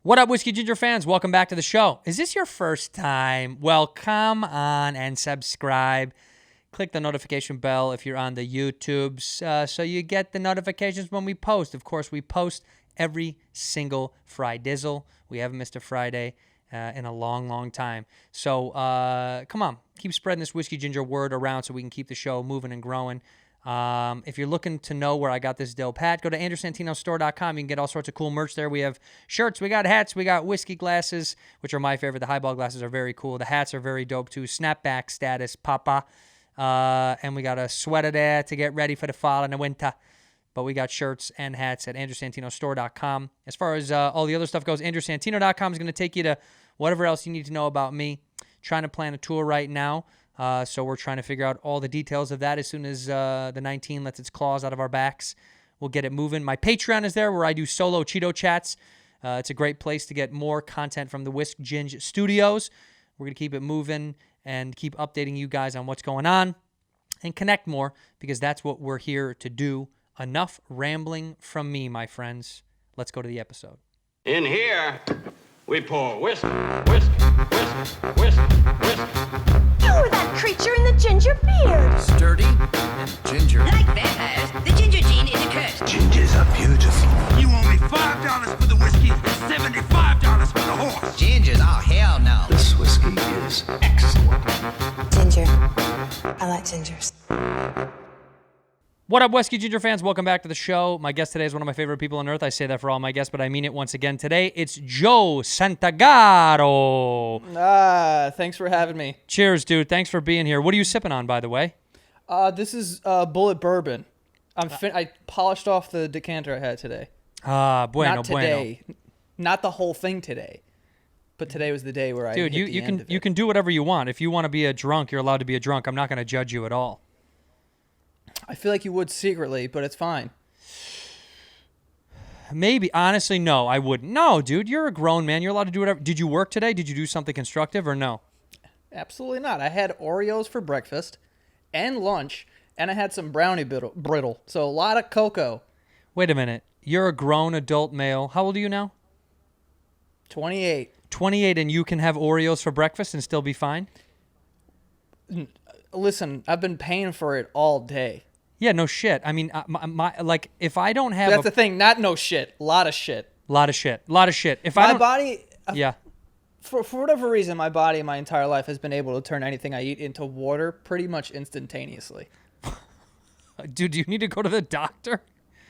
What up, Whiskey Ginger fans? Welcome back to the show. Is this your first time? Well, come on and subscribe. Click the notification bell if you're on the YouTubes so you get the notifications when we post. Of course, we post every single Fridizzle. We haven't missed a Friday in a long, long time. So come on, keep spreading this Whiskey Ginger word around so we can keep the show moving and growing. If you're looking to know where I got this dope hat, go to AndrewSantinoStore.com. You can get all sorts of cool merch there. We have shirts, we got hats, we got whiskey glasses, which are my favorite. The highball glasses are very cool. The hats are very dope too. Snapback status, papa. And we got a sweater there to get ready for the fall and the winter. But we got shirts and hats at AndrewSantinoStore.com. As far as all the other stuff goes, AndrewSantino.com is going to take you to whatever else you need to know about me. Trying to plan a tour right now. So we're trying to figure out all the details of that. As soon as the 19 lets its claws out of our backs, we'll get it moving. My Patreon is there where I do solo Cheeto chats. It's a great place to get more content from the Whisk Ginge Studios. We're going to keep it moving and keep updating you guys on what's going on and connect more because that's what we're here to do. Enough rambling from me, my friends. Let's go to the episode. In here, we pour whisk, whisk, whisk, whisk, whisk. You were that creature in the ginger beard. Sturdy and ginger. Like vampires, the ginger gene is a curse. Gingers are beautiful. You owe me $5 for the whiskey and $75 for the horse. Gingers? Oh, hell no. This whiskey is excellent. Ginger. I like gingers. What up, Whiskey Ginger fans? Welcome back to the show. My guest today is one of my favorite people on earth. I say that for all my guests, but I mean it once again today. It's Joe Santagato. Thanks for having me. Cheers, dude. Thanks for being here. What are you sipping on, by the way? This is Bullet Bourbon. I polished off the decanter I had today. Bueno, Not today. Not the whole thing today. But today was the day where Dude, you can do whatever you want. If you want to be a drunk, you're allowed to be a drunk. I'm not going to judge you at all. I feel like you would secretly, but it's fine. Maybe. Honestly, no, I wouldn't. No, dude, you're a grown man. You're allowed to do whatever. Did you work today? Did you do something constructive or no? Absolutely not. I had Oreos for breakfast and lunch, and I had some brownie brittle. So a lot of cocoa. Wait a minute. You're a grown adult male. How old are you now? 28. 28, and you can have Oreos for breakfast and still be fine? Listen, I've been paying for it all day. Yeah, no shit. I mean, like, if I don't have That's the thing. Not no shit. A lot of shit. Lot of shit. If My I don't... body... Yeah. For whatever reason, my body my entire life has been able to turn anything I eat into water pretty much instantaneously. Dude, do you need to go to the doctor?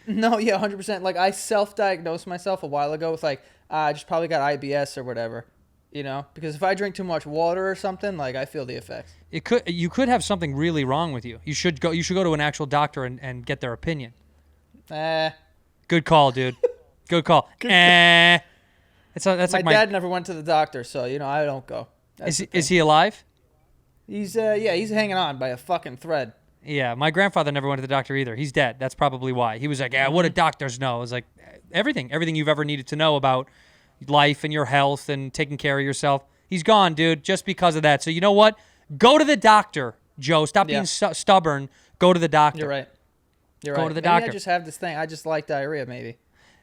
No, yeah, 100%. Like, I self-diagnosed myself a while ago with, like, I just probably got IBS or whatever, you know? Because if I drink too much water or something, like, I feel the effects. You could have something really wrong with you. You should go to an actual doctor and get their opinion. Good call, dude. Good call. That's My like dad never went to the doctor, so, you know, I don't go. Is he alive? He's hanging on by a fucking thread. Yeah, my grandfather never went to the doctor either. He's dead. That's probably why. He was like, yeah, what do doctors know? I was like, everything you've ever needed to know about life and your health and taking care of yourself. He's gone, dude, just because of that. So you know what? Go to the doctor, Joe. Stop being stubborn. Go to the doctor. You're right. Go to the maybe doctor. I just have this thing. I just like diarrhea, maybe.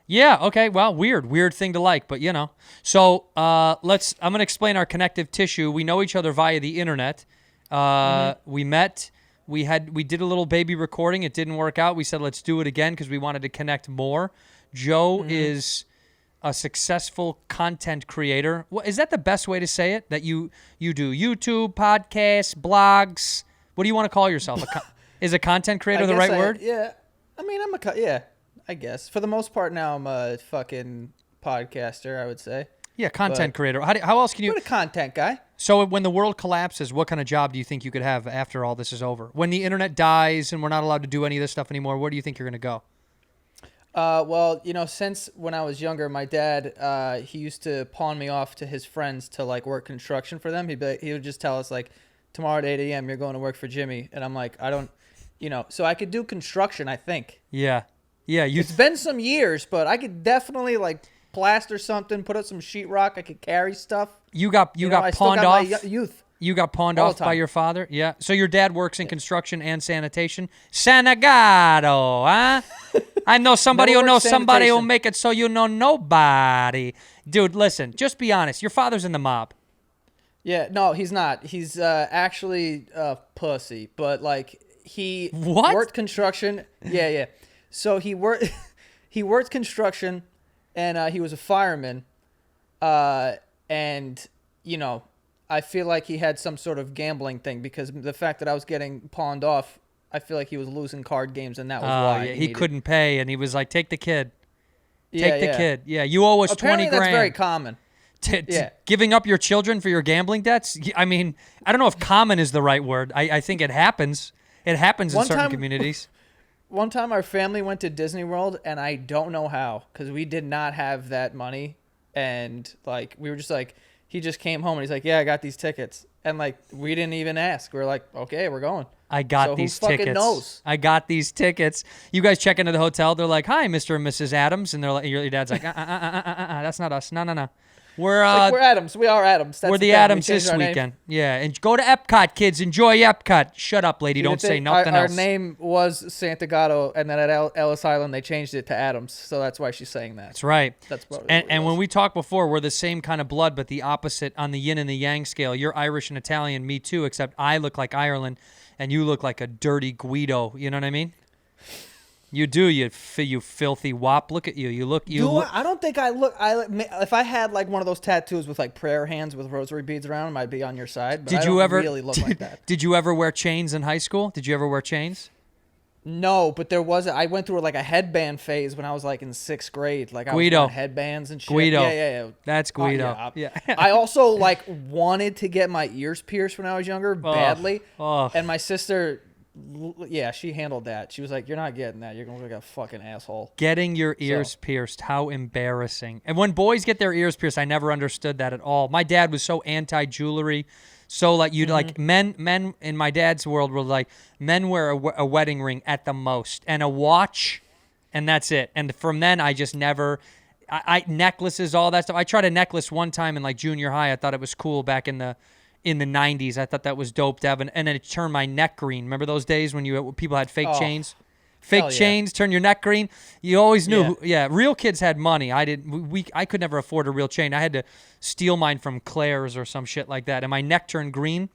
Yeah, okay, well, weird thing to like, but you know. So I'm going to explain our connective tissue. We know each other via the internet. We met, we did a little baby recording. It didn't work out. We said, let's do it again because we wanted to connect more. Joe is a successful content creator. Well, is that the best way to say it? That you do YouTube, podcasts, blogs? What do you want to call yourself? Is a content creator the right word? Yeah. I mean, I guess. For the most part now, I'm a fucking podcaster, I would say. Yeah, content creator. How else can you... What a content guy. So when the world collapses, what kind of job do you think you could have after all this is over? When the internet dies and we're not allowed to do any of this stuff anymore, where do you think you're going to go? Well, you know, since when I was younger, my dad, he used to pawn me off to his friends to, like, work construction for them. He would just tell us, like, tomorrow at 8 a.m., you're going to work for Jimmy. And I'm like, I don't, you know, so I could do construction, I think. Yeah. Yeah. It's been some years, but I could definitely, like, plaster something, put up some sheetrock. I could carry stuff. You got pawned off. Youth. You got pawned All the off by time. your father? Yeah. So your dad works in construction and sanitation? Santagato, huh? I know somebody who Never knows worked somebody who'll sanitation. make it so you know nobody. Dude, listen, just be honest. Your father's in the mob. Yeah, no, he's not. He's actually a pussy, but like he What? worked construction. Yeah, yeah. So he worked he worked construction, and he was a fireman. And you know, I feel like he had some sort of gambling thing because the fact that I was getting pawned off, I feel like he was losing card games, and that was Oh, why yeah, he needed- couldn't pay, and he was like, take the kid. Yeah, Take the yeah. kid. Yeah, you owe us Apparently 20 grand. that's very common. Yeah. Giving up your children for your gambling debts? I mean, I don't know if common is the right word. I think it happens. It happens in One certain time- communities. One time our family went to Disney World, and I don't know how, because we did not have that money. And, like, we were just like, he just came home, and he's like, yeah, I got these tickets. And, like, we didn't even ask. We were like, okay, we're going. I got So these who fucking tickets. knows? I got these tickets. You guys check into the hotel. They're like, hi, Mr. and Mrs. Adams. And they're like, your dad's like, that's not us. No. We're Like, we're Adams. We are Adams. That's we're the thing. We Adams changed this our name. weekend. Yeah, and go to Epcot, kids. Enjoy Epcot. Shut up, lady. You Don't didn't say think nothing our else. name was Santagato, and then at Ellis Island they changed it to Adams, so that's why she's saying that. That's right. That's what and it and was. when we talked before, we're the same kind of blood, but the opposite on the yin and the yang scale. You're Irish and Italian, me too, except I look like Ireland, and you look like a dirty Guido. You know what I mean? You do, you filthy wop. Look at you. You look. I don't think I look. If I had like one of those tattoos with like prayer hands with rosary beads around them, I'd be on your side. But Did I you don't ever really look like that? Did you ever wear chains in high school? Did you ever wear chains? No, but there was. I went through like a headband phase when I was like in 6th grade. Like I was Guido. wearing headbands and shit. Guido. Yeah. That's Guido. Yeah. Yeah. I also like wanted to get my ears pierced when I was younger badly, and my sister. Yeah, she handled that. She was like, "You're not getting that. You're gonna look like a fucking asshole." Getting your ears pierced, how embarrassing. And when boys get their ears pierced, I never understood that at all. My dad was so anti-jewelry. So like you'd like men in my dad's world were like men wear a wedding ring at the most and a watch, and that's it. And from then I just never I necklaces, all that stuff. I tried a necklace one time in like junior high. I thought it was cool back in the 90s. I thought that was dope to have, and then it turned my neck green. Remember those days when people had fake chains? Fake hell yeah. chains turn your neck green. You always knew. Yeah. Real kids had money. I didn't. I could never afford a real chain. I had to steal mine from Claire's or some shit like that. And my neck turned green.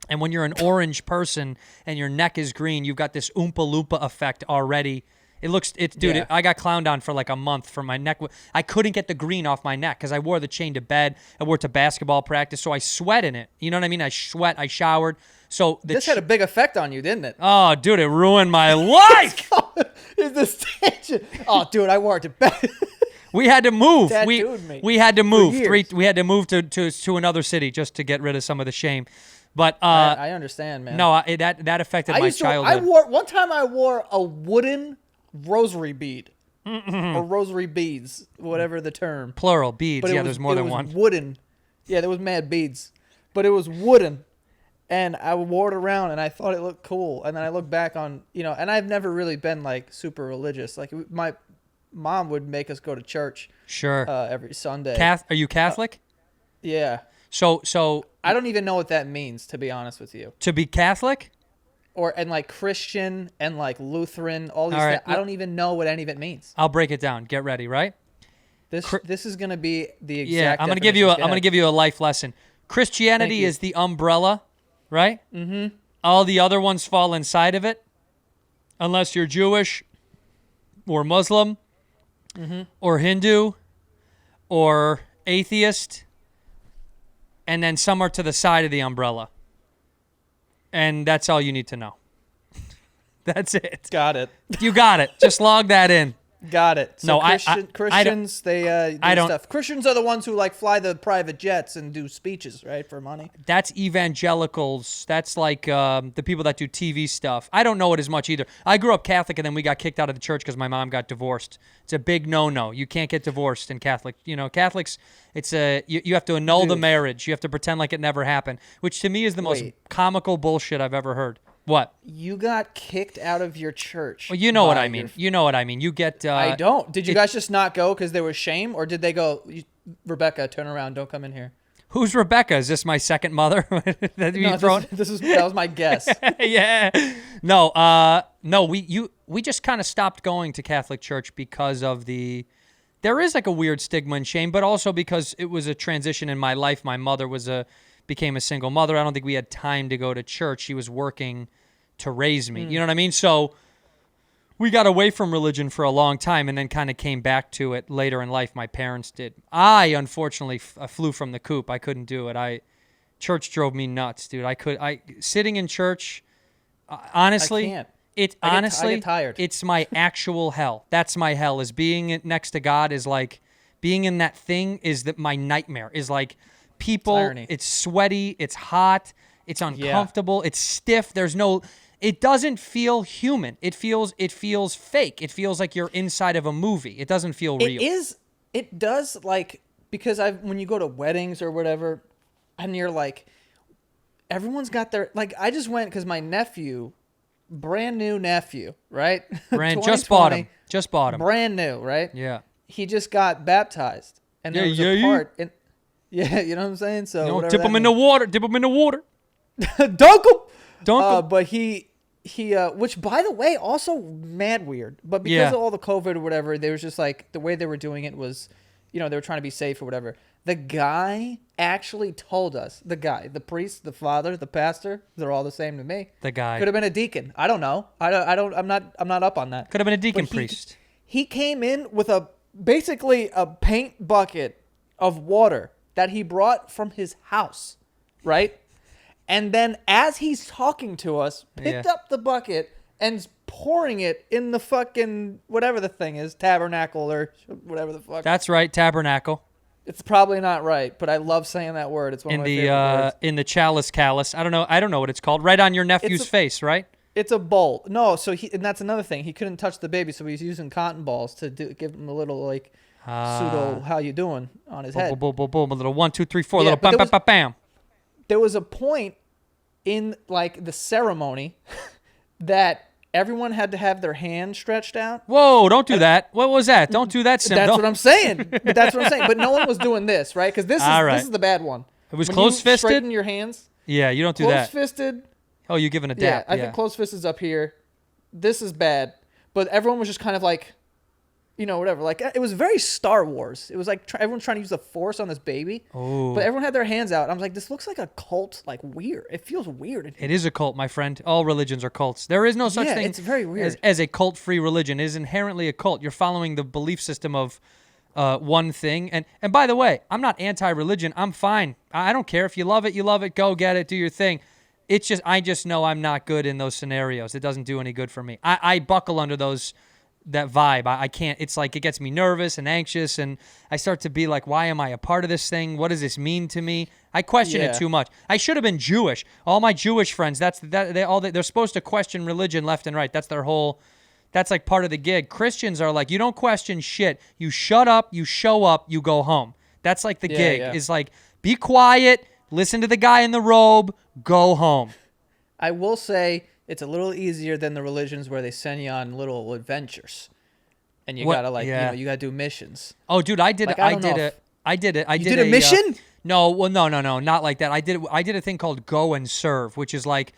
And when you're an orange person and your neck is green, you've got this Oompa Loompa effect already. Dude, Yeah. I got clowned on for like a month for my neck. I couldn't get the green off my neck because I wore the chain to bed. I wore it to basketball practice, so I sweat in it. You know what I mean? I sweat. I showered. So This had a big effect on you, didn't it? oh, dude, it ruined my life. Is this tension? Oh, dude, I wore it to bed. We had to move. Tattooed me We had to move. years. We had to move to another city just to get rid of some of the shame. But I understand, man. no, that affected my childhood. I wore a wooden rosary bead. Or rosary beads, whatever the term. Plural beads. But Yeah, there's more than one. Wooden. Yeah, there was mad beads. But it was wooden. And I wore it around and I thought it looked cool. And then I look back on, and I've never really been like super religious. Like my mom would make us go to church Sure. every Sunday. Are you Catholic? Yeah. So I don't even know what that means, to be honest with you. to be Catholic, And like Christian and like Lutheran, all these All right, things. I don't even know what any of it means. I'll break it down. Get ready, right? This is gonna be the exact. Yeah, I'm gonna give you a life lesson. Christianity is the umbrella, right? Mm-hmm. All the other ones fall inside of it, unless you're Jewish, or Muslim, or Hindu, or atheist, and then some are to the side of the umbrella. And that's all you need to know. That's it. Got it. You got it. Just log that in. Got it. So No, I Christians, they do I don't- stuff. Christians are the ones who like fly the private jets and do speeches, right, for money. That's evangelicals. That's like the people that do TV stuff. I don't know it as much either. I grew up Catholic, and then we got kicked out of the church because my mom got divorced. It's a big no-no. You can't get divorced in Catholic. Catholics, it's you have to annul the Dude. marriage. You have to pretend like it never happened, which to me is the most Wait. comical bullshit I've ever heard. What? You got kicked out of your church. Well, you know what by I mean. your- You know what I mean. You get. I don't. Did you guys just not go because there was shame, or did they go, Rebecca, turn around, don't come in here? Who's Rebecca? Is this my second mother? that That was my guess. Yeah. No, no, we just kind of stopped going to Catholic church because of there is like a weird stigma and shame, but also because it was a transition in my life. My mother became a single mother. I don't think we had time to go to church. She was working to raise me. You know what I mean? So we got away from religion for a long time and then kind of came back to it later in life. My parents did. I, unfortunately, flew from the coop. I couldn't do it. Church drove me nuts, dude. Sitting in church, honestly, I can't. I get tired. It's my actual hell. That's my hell. Is being next to God is like being in that thing is that my nightmare is like people. It's sweaty. It's hot. It's uncomfortable. It's stiff. It doesn't feel human. It feels fake. It feels like you're inside of a movie. It doesn't feel real. It does, like, because when you go to weddings or whatever, and you're like, everyone's got their, like, I just went because my nephew, brand new nephew, right? Just bought him. Brand new, right? Yeah. He just got baptized, and there was a part. Yeah, you know what I'm saying? So dip him in the water. Dip him in the water. Dunk him. But he which, by the way, also mad weird. But because of all the COVID or whatever, they was just like, the way they were doing it was, they were trying to be safe or whatever. The guy actually told us, the priest, the father, the pastor, they're all the same to me. The guy could have been a deacon. I don't know. I'm not up on that. Could have been a deacon priest. He came in with basically a paint bucket of water that he brought from his house, right? And then as he's talking to us, picked up the bucket and pouring it in the fucking, whatever the thing is, tabernacle or whatever the fuck. That's right, tabernacle. It's probably not right, but I love saying that word. It's one of my favorite words. In the chalice calice. I don't know what it's called. Right on your nephew's face, right? It's a bowl. No, and that's another thing. He couldn't touch the baby, so he's using cotton balls to give him a little, like, pseudo how you doing on his head. Boom, boom, boom, a little 1, 2, 3, 4, little bam, bam, bam, bam. There was a point in, like, the ceremony that everyone had to have their hand stretched out. Whoa, don't do that. What was that? Don't do that, Sim. That's what I'm saying. But no one was doing this, right? Because this is the bad one. It was close-fisted? Straighten your hands. Yeah, you don't do that. Close-fisted. Oh, you're giving a dap. Yeah, I think close-fisted is up here. This is bad. But everyone was just kind of like, whatever. Like, it was very Star Wars. It was like everyone's trying to use the Force on this baby. Oh. But everyone had their hands out. I was like, this looks like a cult, like, weird. It feels weird. It is a cult, my friend. All religions are cults. There is no such thing it's very weird. as a cult-free religion. It is inherently a cult. You're following the belief system of one thing. And by the way, I'm not anti-religion. I'm fine. I don't care. If you love it, go get it, do your thing. It's just, I just know I'm not good in those scenarios. It doesn't do any good for me. I buckle under that vibe. I can't, it's like, it gets me nervous and anxious, and I start to be like, why am I a part of this thing? What does this mean to me? I question it too much. I should have been Jewish. All my Jewish friends, they're supposed to question religion left and right. That's their whole, that's like part of the gig. Christians are like, you don't question shit. You shut up, you show up, you go home. That's like the gig. Is like, be quiet, listen to the guy in the robe, go home. I will say, it's a little easier than the religions where they send you on little adventures, and you gotta you gotta do missions. Oh, dude, I did it. You did a mission? No, not like that. I did a thing called Go and Serve, which is like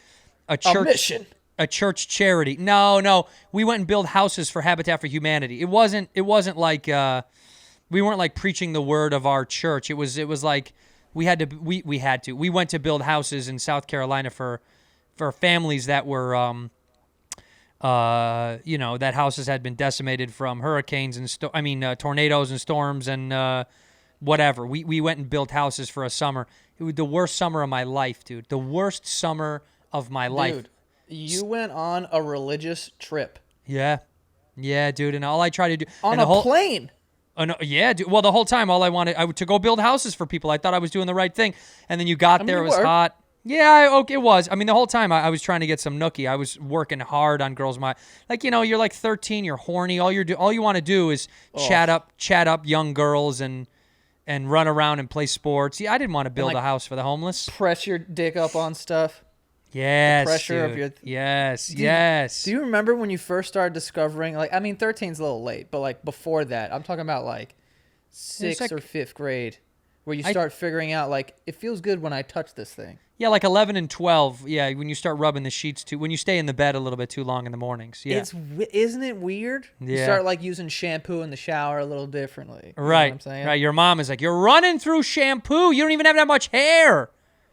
a mission, a church charity. No, we went and built houses for Habitat for Humanity. It wasn't like we weren't like preaching the word of our church. It was like we went to build houses in South Carolina for families that were, that houses had been decimated from hurricanes and tornadoes and storms and whatever. We went and built houses for a summer. It was the worst summer of my life, dude. The worst summer of my life. Dude, you went on a religious trip. Yeah, dude. And all I tried to do on a plane. No, yeah, dude. Well, the whole time, all I wanted to go build houses for people. I thought I was doing the right thing, and then you got there. It was hot. Yeah, it was. I mean, the whole time I was trying to get some nookie. I was working hard on girls. You're like 13, you're horny. All you want to do is chat up young girls and run around and play sports. Yeah, I didn't want to build a house for the homeless. Press your dick up on stuff. Yes, the pressure dude. of your. Yes. Do you remember when you first started discovering? 13's a little late, but like before that, I'm talking about like 6th or 5th grade. where you start figuring out like it feels good when I touch this thing. Yeah, like 11 and 12. Yeah, when you start rubbing the sheets when you stay in the bed a little bit too long in the mornings. Yeah. Isn't it weird? You Yeah. start like using shampoo in the shower a little differently. You know Right. what I'm saying? Right. Your mom is like, you're running through shampoo. You don't even have that much hair.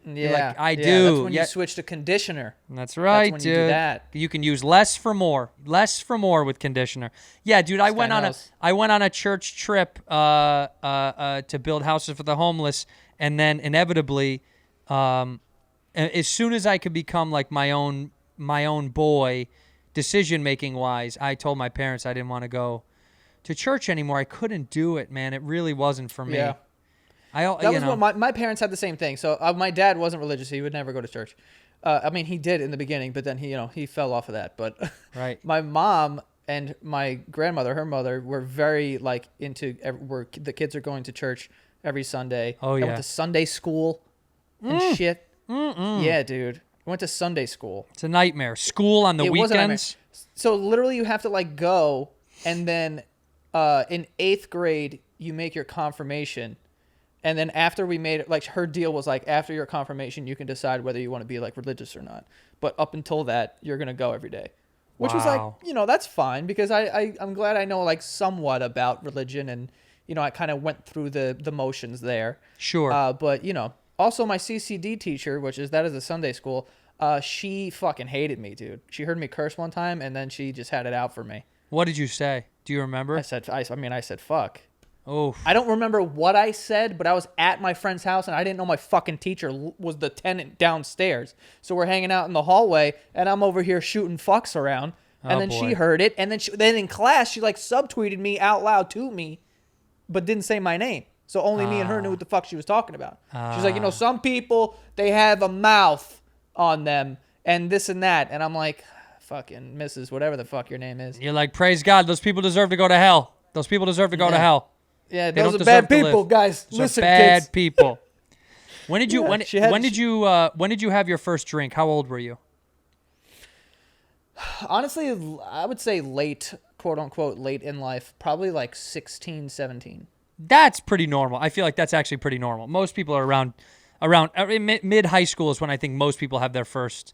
Yeah. like, I yeah, do. That's when Yeah. you switch to conditioner. That's right, when dude. you do that. You can use less for more with conditioner. Yeah, dude. I went on a church trip to build houses for the homeless, and then inevitably, as soon as I could become like my own boy, decision making wise, I told my parents I didn't want to go to church anymore. I couldn't do it, man. It really wasn't for me. Yeah. That was what my parents had the same thing. So my dad wasn't religious. He would never go to church. I mean, he did in the beginning, but then he fell off of that. But right. My mom and my grandmother, her mother, were very like into where the kids are going to church every Sunday. Oh, I yeah. went to Sunday school and shit. Yeah, dude. I went to Sunday school. It's a nightmare. School on the It was a nightmare. weekends. So literally you have to like go, and then in 8th grade you make your confirmation. And then after we made it, like her deal was like, after your confirmation, you can decide whether you want to be like religious or not. But up until that, you're going to go every day, which was like, Wow. that's fine because I'm glad I know like somewhat about religion, and, I kind of went through the motions there. Sure. But, also my CCD teacher, that is a Sunday school, she fucking hated me, dude. She heard me curse one time and then she just had it out for me. What did you say? Do you remember? I said, fuck. Oh, I don't remember what I said, but I was at my friend's house and I didn't know my fucking teacher was the tenant downstairs. So we're hanging out in the hallway and I'm over here shooting fucks around. And then she boy. heard it. And then in class, she like subtweeted me out loud to me, but didn't say my name. So only me and her knew what the fuck she was talking about. She's like, some people, they have a mouth on them and this and that. And I'm like, fucking Mrs. whatever the fuck your name is. you're like, praise God. Those people deserve to go to hell. Those people deserve to go to hell. Yeah, They those don't are bad deserve to people, live. guys. Those are Listen, bad kids. people. When did you Yeah, when did you have your first drink? How old were you? Honestly, I would say late, quote unquote, late in life, probably like 16, 17. That's pretty normal. I feel like that's actually pretty normal. Most people are around mid high school is when I think most people have their first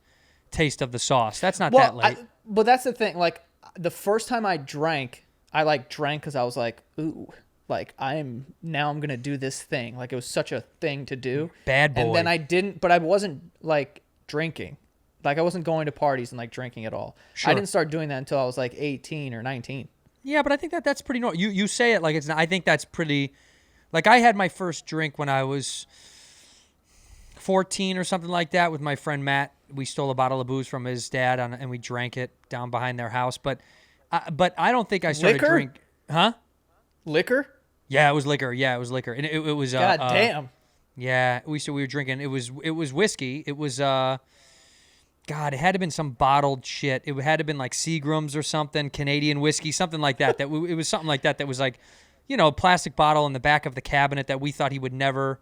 taste of the sauce. That's not that late. But that's the thing. Like the first time I drank because I was like, ooh, like I'm gonna do this thing. Like it was such a thing to do. Bad boy. And then I didn't, but I wasn't like drinking. Like I wasn't going to parties and like drinking at all. Sure. I didn't start doing that until I was like 18 or 19. Yeah, but I think that's pretty normal. You say it like it's not. I think that's pretty. Like I had my first drink when I was 14 or something like that with my friend Matt. We stole a bottle of booze from his dad and we drank it down behind their house. But I don't think I started Liquor? drink. Huh? Liquor? Yeah, it was liquor. Yeah, it was liquor, and it was. God damn. Yeah, we were drinking. It was whiskey. It was God, it had to have been some bottled shit. It had to have been like Seagram's or something, Canadian whiskey, something like that. It was something like that was like, a plastic bottle in the back of the cabinet that we thought he would never,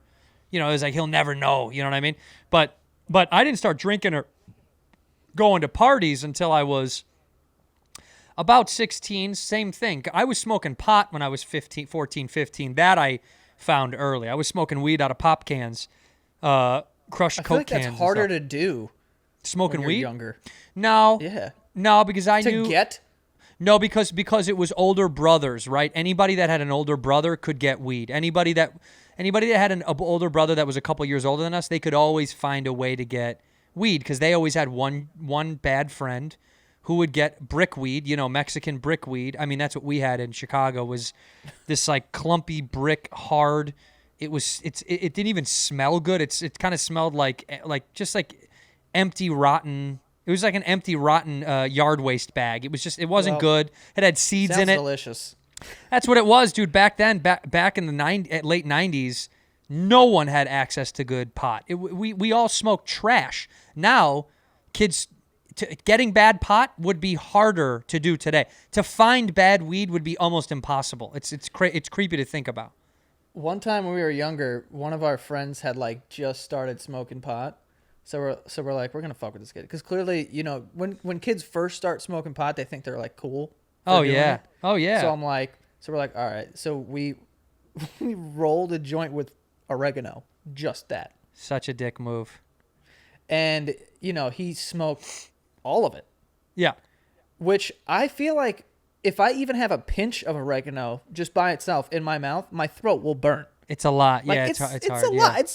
it was like he'll never know. You know what I mean? But I didn't start drinking or going to parties until I was about 16. Same thing. I was smoking pot when I was 14, 15. That I found early. I was smoking weed out of pop cans, crushed I feel Coke like cans. that's and harder stuff. to do Smoking when you're weed? younger. No. Yeah. No, because I knew. To get? No, because it was older brothers, right? Anybody that had an older brother could get weed. Anybody that had an older brother that was a couple years older than us, they could always find a way to get weed because they always had one bad friend who would get brickweed, Mexican brickweed. I mean, that's what we had in Chicago was this like clumpy brick hard. It didn't even smell good. It kind of smelled like just like empty rotten. It was like an empty rotten yard waste bag. It wasn't good. It had seeds in it. Sounds delicious. That's what it was, dude. Back then, back in the late 90s, no one had access to good pot. We all smoked trash. Now, kids getting bad pot would be harder to do today. To find bad weed would be almost impossible. It's creepy to think about. One time when we were younger, one of our friends had like just started smoking pot. So we're like, we're gonna fuck with this kid because clearly, when kids first start smoking pot, they think they're like cool. Oh yeah. Oh yeah. So we're like, all right. So we rolled a joint with oregano, just that. Such a dick move. And, you know, he smoked all of it, Yeah. which I feel like if I even have a pinch of oregano just by itself in my mouth, my throat will burn. It's a lot. Like, Yeah, it's hard. a lot.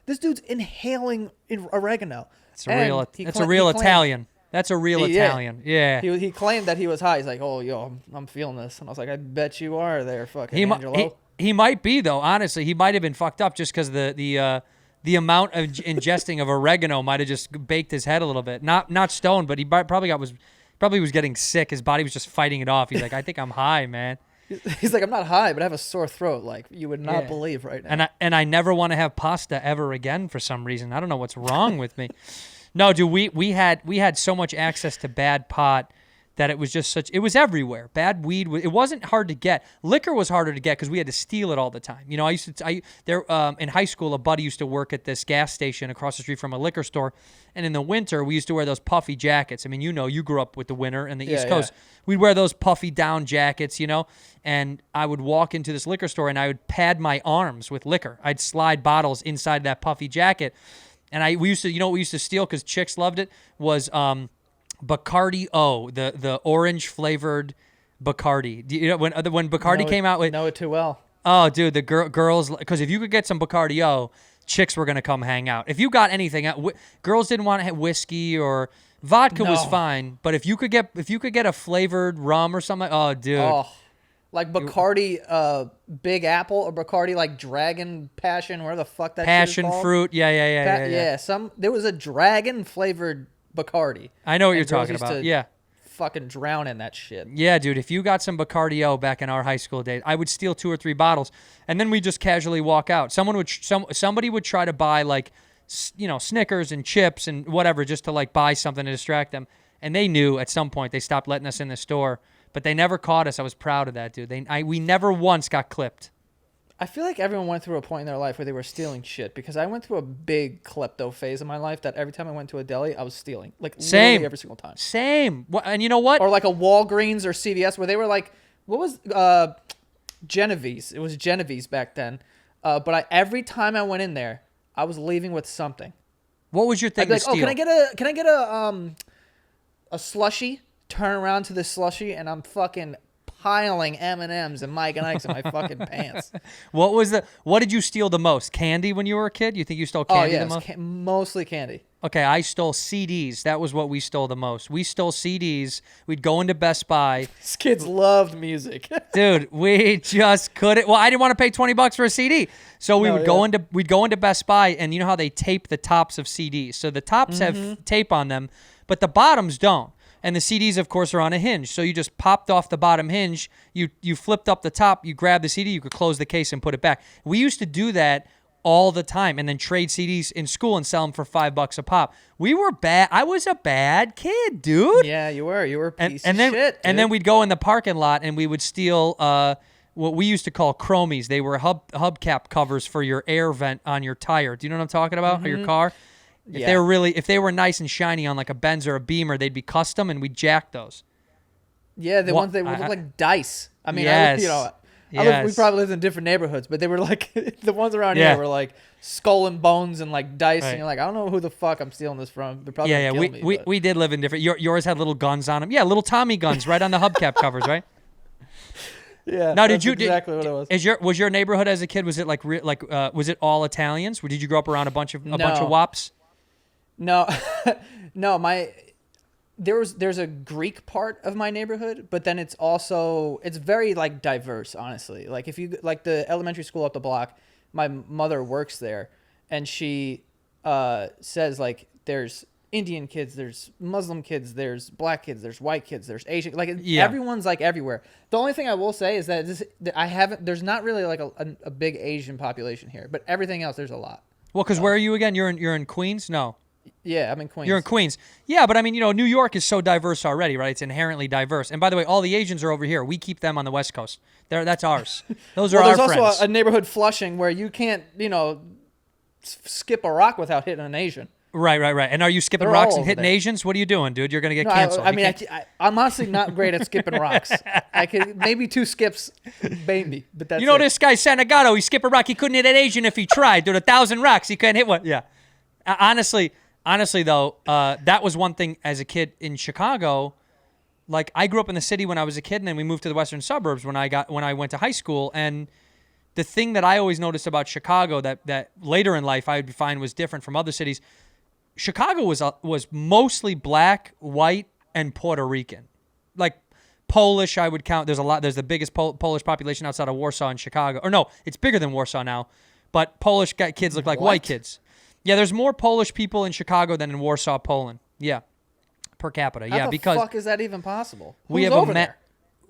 This dude's inhaling oregano. It's a real. It's a real Italian. That's a real Italian. Yeah. He claimed that he was high. He's like, oh, yo, I'm feeling this. And I was like, I bet you are there, fucking Angelo. He might be, though, honestly. He might have been fucked up just because the amount of ingesting of oregano might have just baked his head a little bit. Not stoned, but he probably was getting sick. His body was just fighting it off. He's like, I think I'm high, man. He's like, I'm not high, but I have a sore throat. Like, you would not believe right now. And I never want to have pasta ever again for some reason. I don't know what's wrong with me. No, dude, we had so much access to bad pot that it was just it was everywhere. Bad weed, it wasn't hard to get. Liquor was harder to get because we had to steal it all the time. You know, in high school, a buddy used to work at this gas station across the street from a liquor store, and in the winter, we used to wear those puffy jackets. I mean, you know, you grew up with the winter in the East Coast. We'd wear those puffy down jackets, you know, and I would walk into this liquor store, and I would pad my arms with liquor. I'd slide bottles inside that puffy jacket, and we used to, you know what we used to steal because chicks loved it was Bacardi O, the orange flavored Bacardi. Do you know when Bacardi came out with? Know it too well. Oh, dude, the girls, because if you could get some Bacardi O, chicks were gonna come hang out. If you got anything, girls didn't want to have whiskey or vodka was fine, but if you could get a flavored rum or something, oh, dude. Oh, like Bacardi, Big Apple, or Bacardi like Dragon Passion, where the fuck that shit is Passion called? fruit, yeah. There was a dragon flavored Bacardi. I know what you're And girls talking used about. to Yeah. Fucking drown in that shit. Yeah, dude, if you got some Bacardi O back in our high school days, I would steal 2 or 3 bottles, and then we just casually walk out. Somebody would try to buy, like, you know, Snickers and chips and whatever just to, like, buy something to distract them, and they knew at some point they stopped letting us in the store, but they never caught us. I was proud of that, dude. We never once got clipped. I feel like everyone went through a point in their life where they were stealing shit, because I went through a big klepto phase in my life that every time I went to a deli, I was stealing. Like, literally every single time. Same. And you know what? Or like a Walgreens or CVS where they were like, what was Genevieve's? It was Genevieve's back then. But every time I went in there, I was leaving with something. What was your thing I'd be like, to steal? oh, can I get a slushie? Turn around to this slushie, and I'm fucking piling M&Ms and Mike and Ike's in my fucking pants. What did you steal the most? Candy when you were a kid? You think you stole candy the most? Mostly candy. Okay, I stole CDs. That was what we stole the most. We stole CDs. We'd go into Best Buy. These kids loved music. Dude, we just couldn't. Well, I didn't want to pay $20 for a CD. So we'd go into Best Buy, and you know how they tape the tops of CDs. So the tops have tape on them, but the bottoms don't. And the CDs, of course, are on a hinge. So you just popped off the bottom hinge, you flipped up the top, you grabbed the CD, you could close the case and put it back. We used to do that all the time, and then trade CDs in school and sell them for $5 a pop. We were bad. I was a bad kid, dude. Yeah, you were. You were a piece of shit, dude. And then we'd go in the parking lot, and we would steal what we used to call chromies. They were hubcap covers for your air vent on your tire. Do you know what I'm talking about? Or your car? If they were nice and shiny on like a Benz or a Beamer, they'd be custom, and we'd jack those. Yeah, the ones that would look like dice. I mean, yes. we probably lived in different neighborhoods, but they were like the ones around here were like skull and bones and like dice, and you're like, I don't know who the fuck I'm stealing this from. They're probably gonna kill me, we did live in different. Yours had little guns on them. Yeah, little Tommy guns right on the hubcap covers, right? Yeah. Now, exactly what it was. Was your neighborhood as a kid? Was it was it all Italians? Or did you grow up around a bunch of wops? No, no. There's a Greek part of my neighborhood, but then it's very like diverse, honestly. Like if you like the elementary school up the block, my mother works there, and she says like there's Indian kids, there's Muslim kids, there's black kids, there's white kids, there's Asian. Like everyone's like everywhere. The only thing I will say is that there's not really like a big Asian population here, but everything else there's a lot. Well, because where are you again? You're in Queens? No. Yeah, I'm in Queens. You're in Queens. Yeah, but I mean, New York is so diverse already, right? It's inherently diverse. And by the way, all the Asians are over here. We keep them on the West Coast. That's ours. Those are our friends. There's also a neighborhood Flushing where you can't, skip a rock without hitting an Asian. Right. And are you skipping They're rocks all and over hitting there. Asians? What are you doing, dude? You're gonna get No, canceled. I You mean, can't- I'm honestly not great at skipping rocks. I could maybe 2 skips, maybe, but that's you know it. this guy Santagato. He skipped a rock. He couldn't hit an Asian if he tried. Dude, 1,000 rocks, he couldn't hit one. Yeah. Honestly though, that was one thing as a kid in Chicago. Like I grew up in the city when I was a kid, and then we moved to the western suburbs when I went to high school. And the thing that I always noticed about Chicago that later in life I would find was different from other cities. Chicago was mostly black, white, and Puerto Rican. Like Polish, I would count. There's the biggest Polish population outside of Warsaw in Chicago. Or no, it's bigger than Warsaw now. But Polish kids look like white kids. Yeah, there's more Polish people in Chicago than in Warsaw, Poland. Yeah. Per capita, How the because fuck is that even possible? we Who's have over there?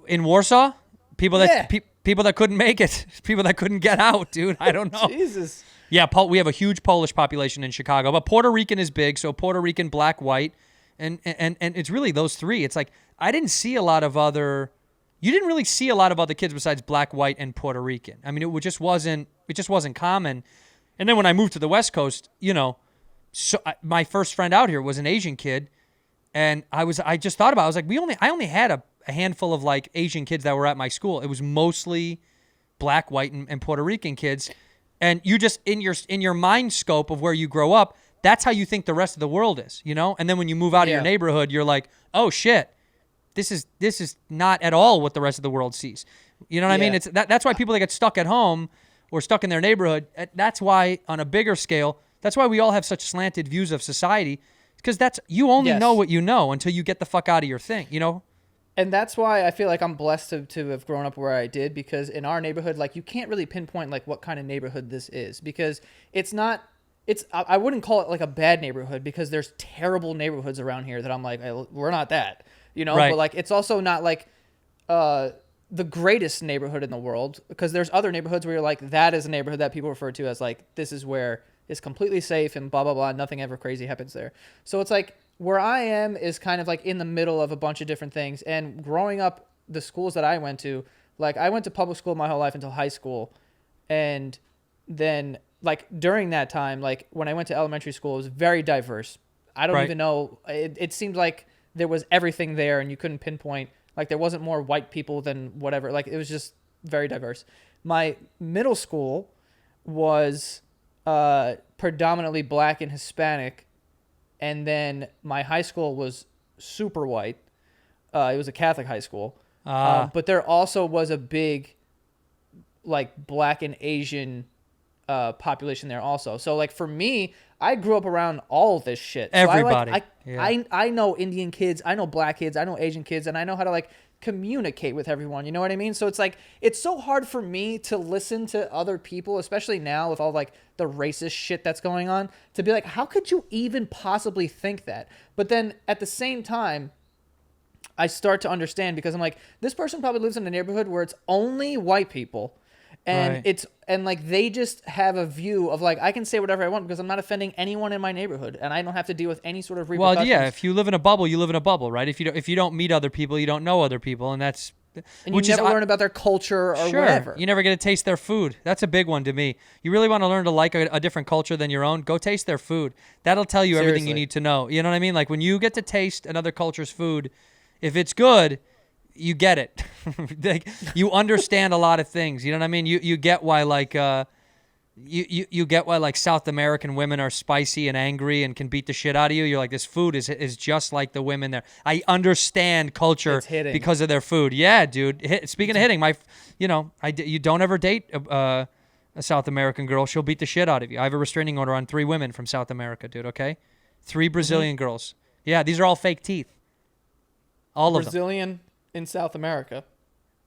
in Warsaw. People that Yeah. people that couldn't make it, people that couldn't get out, dude. I don't know. Jesus. Yeah, we have a huge Polish population in Chicago, but Puerto Rican is big. So Puerto Rican, black, white, and it's really those three. It's like I didn't see a lot of other. You didn't really see a lot of other kids besides black, white, and Puerto Rican. I mean, it just wasn't common. And then when I moved to the West Coast, my first friend out here was an Asian kid. And I just thought about it. I was like, I only had a handful of like Asian kids that were at my school. It was mostly black, white, and Puerto Rican kids. And you just in your mind scope of where you grow up, that's how you think the rest of the world is, And then when you move out of your neighborhood, you're like, oh shit, this is not at all what the rest of the world sees. You know what I mean? It's that's why people that get stuck at home or stuck in their neighborhood. That's why on a bigger scale, that's why we all have such slanted views of society. Because you only know what you know until you get the fuck out of your thing, And that's why I feel like I'm blessed to have grown up where I did, because in our neighborhood, like you can't really pinpoint like what kind of neighborhood this is, because I wouldn't call it like a bad neighborhood, because there's terrible neighborhoods around here that I'm like, we're not that, Right. But like it's also not like the greatest neighborhood in the world, because there's other neighborhoods where you're like, that is a neighborhood that people refer to as like, this is where it's completely safe and blah, blah, blah. Nothing ever crazy happens there. So it's like where I am is kind of like in the middle of a bunch of different things. And growing up, the schools that I went to, like I went to public school my whole life until high school. And then like during that time, like when I went to elementary school, it was very diverse. I don't even know. It seemed like there was everything there and you couldn't pinpoint, like there wasn't more white people than whatever. Like it was just very diverse. My middle school was predominantly black and Hispanic, and then my high school was super white. It was a Catholic high school, but there also was a big like black and Asian population there also. So like for me, I grew up around all this shit. So Everybody. I know Indian kids, I know black kids, I know Asian kids, and I know how to like communicate with everyone. You know what I mean? So it's like it's so hard for me to listen to other people, especially now with all like the racist shit that's going on, to be like, how could you even possibly think that? But then at the same time, I start to understand, because I'm like, this person probably lives in a neighborhood where it's only white people. And Right. like they just have a view of like, I can say whatever I want because I'm not offending anyone in my neighborhood, and I don't have to deal with any sort of repercussions. Well, yeah, if you live in a bubble, you live in a bubble, right? If you don't meet other people, you don't know other people, and that's and you never learn about their culture or sure. whatever. You never get to taste their food. That's a big one to me. You really want to learn to like a different culture than your own? Go taste their food. That'll tell you everything you Seriously. need to know. You know what I mean? Like when you get to taste another culture's food, if it's good, you get it. Like you understand a lot of things. You know what I mean? You get why like you get why like South American women are spicy and angry and can beat the shit out of you. You're like, this food is just like the women there. I understand culture It's hitting. because of their food. Yeah, dude. Speaking of hitting, you don't ever date a South American girl. She'll beat the shit out of you. I have a restraining order on 3 women from South America, dude. Okay, 3 Brazilian girls. Yeah, these are all fake teeth. All of them. Brazilian in South America.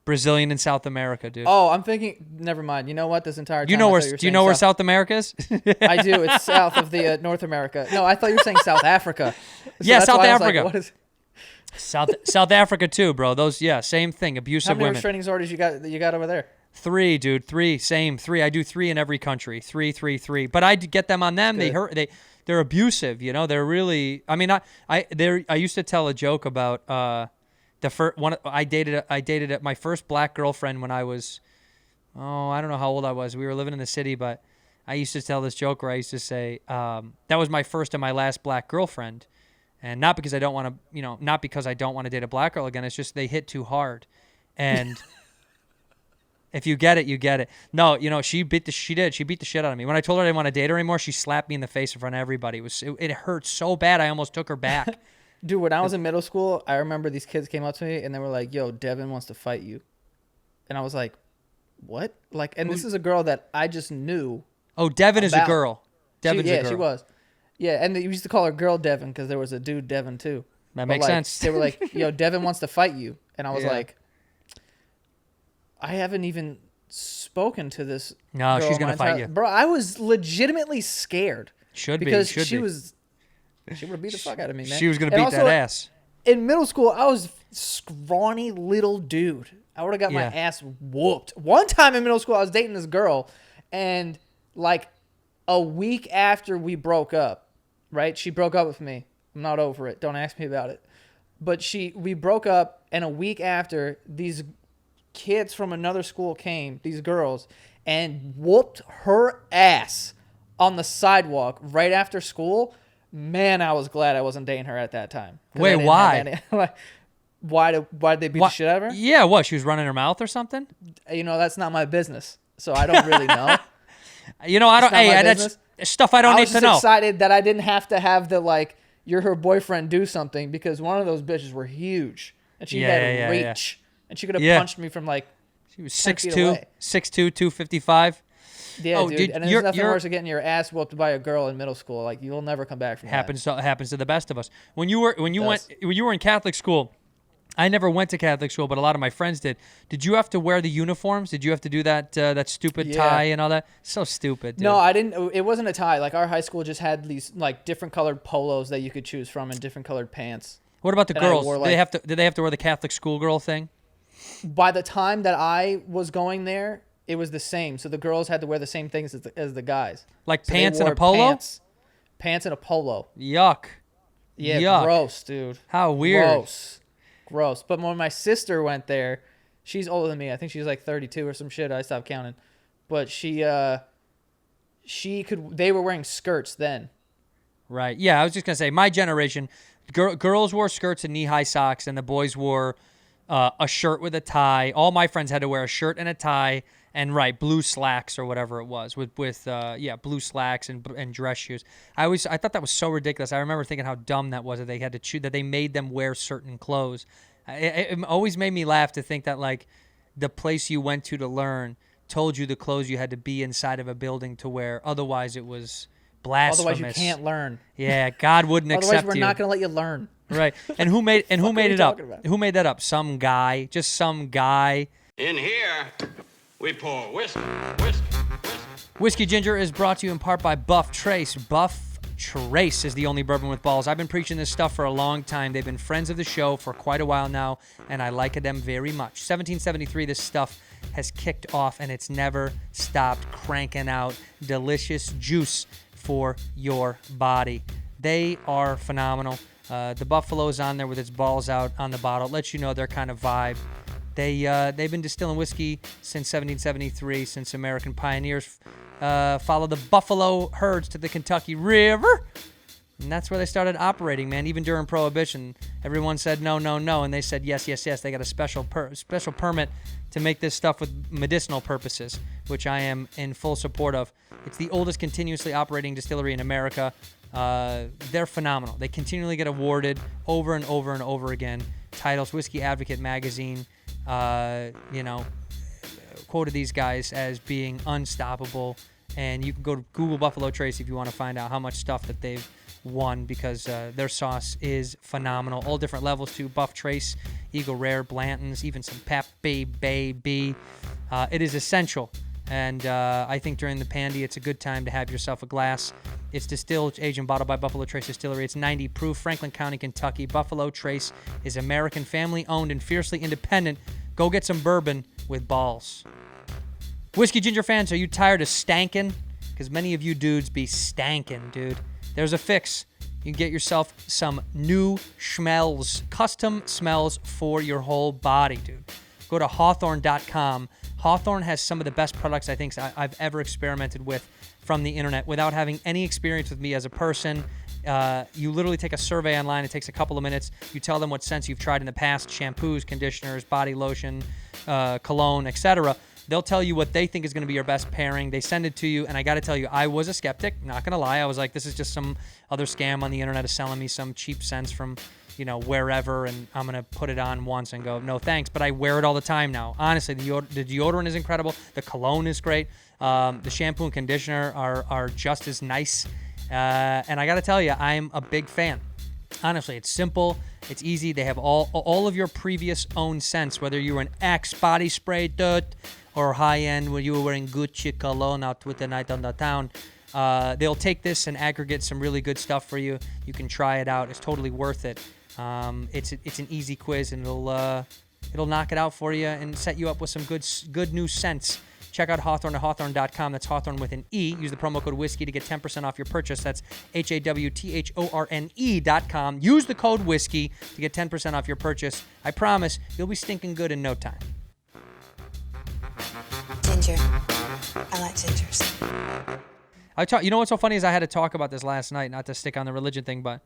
Brazilian in South America, dude. Oh, I'm thinking. Never mind. You know what? This entire time, do you know I where? thought you were Do you saying know where South America is? I do. It's south of the North America. No, I thought you were saying South Africa. So Yeah, that's South why I was like, Africa. what is? South Africa too, bro. Those, yeah, same thing. How Abusive many women. restraining orders you got over there? 3, dude. 3, same. 3. I do 3 in every country. 3, 3, 3. But I get them on them. They hurt. They're abusive. You know. They're really. I mean, I used to tell a joke about the first one. I dated my first black girlfriend when I was, I don't know how old I was. We were living in the city, but I used to tell this joke where I used to say, that was my first and my last black girlfriend. And not because I don't want to, not because I don't want to date a black girl again. It's just they hit too hard. And if you get it, you get it. No, she beat the shit out of me. When I told her I didn't want to date her anymore, she slapped me in the face in front of everybody. It hurt so bad, I almost took her back. Dude, when I was in middle school, I remember these kids came up to me and they were like, "Yo, Devin wants to fight you." And I was like, "What?" And this is a girl that I just knew. Oh, Devin is a girl. Devin's a girl. Yeah, she was. Yeah, and they used to call her Girl Devin because there was a dude Devin too. That makes sense. They were like, "Yo, Devin wants to fight you," and I was like, "I haven't even spoken to this." No, girl she's gonna fight you, bro. I was legitimately scared. Should be because should she be. was. She would have beat the fuck out of me, man. She was gonna And beat that also, ass. In middle school, I was scrawny little dude. I would have got my Yeah. ass whooped. One time in middle school, I was dating this girl, and like a week after we broke up, right? She broke up with me. I'm not over it. Don't ask me about it. But we broke up, and a week after, these kids from another school came, these girls, and whooped her ass on the sidewalk right after school. Man, I was glad I wasn't dating her at that time. Wait, why? Why did they beat the shit out of her? Yeah, what? She was running her mouth or something? That's not my business, so I don't really know. I don't. Hey, that's stuff I don't need to know. I was just excited that I didn't have to have the you're her boyfriend do something, because one of those bitches were huge and she had reach and she could have punched me from she was 6'2", 6'2", 255. Yeah, Oh, dude. And there's nothing worse than getting your ass whooped by a girl in middle school. You'll never come back from that. Happens to the best of us. When you were in Catholic school, I never went to Catholic school, but a lot of my friends did. Did you have to wear the uniforms? Did you have to do that stupid tie and all that? So stupid, dude. No, I didn't. It wasn't a tie. Our high school just had these different colored polos that you could choose from and different colored pants. What about the girls? Did they have to wear the Catholic schoolgirl thing? By the time that I was going there, it was the same. So the girls had to wear the same things as the guys. Like so pants and a polo? Pants and a polo. Yuck. Yeah, Yuck. Gross, dude. How weird. Gross. But when my sister went there, she's older than me. I think she's 32 or some shit. I stopped counting. But they were wearing skirts then. Right. Yeah, I was just going to say, my generation, girls wore skirts and knee-high socks, and the boys wore a shirt with a tie. All my friends had to wear a shirt and a tie and blue slacks or whatever it was with blue slacks and dress shoes. I thought that was so ridiculous. I remember thinking how dumb that was that they had to choose, that they made them wear certain clothes. It always made me laugh to think that the place you went to learn told you the clothes you had to be inside of a building to wear. Otherwise, it was blasphemous. Otherwise, you can't learn. Yeah, God wouldn't accept you. Otherwise, we're not going to let you learn. Right. And who made it up? Who made that up? Some guy. Just some guy. In here, we pour whiskey. Whiskey Ginger is brought to you in part by Buff Trace. Buff Trace is the only bourbon with balls. I've been preaching this stuff for a long time. They've been friends of the show for quite a while now, and I like them very much. 1773, this stuff has kicked off, and it's never stopped cranking out delicious juice for your body. They are phenomenal. The Buffalo is on there with its balls out on the bottle. It lets you know their kind of vibe. They've been distilling whiskey since 1773, since American pioneers followed the buffalo herds to the Kentucky River. And that's where they started operating, man. Even during Prohibition, everyone said no, no, no, and they said yes, yes, yes. They got a special permit to make this stuff with medicinal purposes, which I am in full support of. It's the oldest continuously operating distillery in America. They're phenomenal. They continually get awarded over and over and over again. Titles, Whiskey Advocate magazine, quoted these guys as being unstoppable. And you can go to Google Buffalo Trace if you want to find out how much stuff that they've won, because their sauce is phenomenal. All different levels too. Buff Trace, Eagle Rare, Blanton's, even some Pappy Baby. It is essential. And I think during the Pandy, it's a good time to have yourself a glass. It's distilled, aged, and bottled by Buffalo Trace Distillery. It's 90 proof, Franklin County, Kentucky. Buffalo Trace is American, family-owned, and fiercely independent. Go get some bourbon with balls. Whiskey Ginger fans, are you tired of stankin'? Because many of you dudes be stankin', dude. There's a fix. You can get yourself some new schmells, custom smells for your whole body, dude. Go to Hawthorne.com. Hawthorne has some of the best products I think I've ever experimented with from the internet without having any experience with me as a person. You literally take a survey online. It takes a couple of minutes. You tell them what scents you've tried in the past, shampoos, conditioners, body lotion, cologne, etc. They'll tell you what they think is going to be your best pairing. They send it to you, and I got to tell you, I was a skeptic. Not going to lie. I was like, this is just some other scam on the internet is selling me some cheap scents from, wherever, and I'm going to put it on once and go, no thanks. But I wear it all the time now. Honestly, the deodorant is incredible. The cologne is great. The shampoo and conditioner are just as nice. And I got to tell you, I'm a big fan. Honestly, it's simple. It's easy. They have all of your previous own scents, whether you were an Axe body spray dirt or high-end when you were wearing Gucci cologne out with the night on the town. They'll take this and aggregate some really good stuff for you. You can try it out. It's totally worth it. It's an easy quiz, and it'll knock it out for you and set you up with some good new scents. Check out Hawthorne at hawthorne.com. That's Hawthorne with an E. Use the promo code whiskey to get 10% off your purchase. That's HAWTHORNE.com. Use the code whiskey to get 10% off your purchase. I promise you'll be stinking good in no time. Ginger. I like gingers. You know what's so funny is I had to talk about this last night, not to stick on the religion thing, but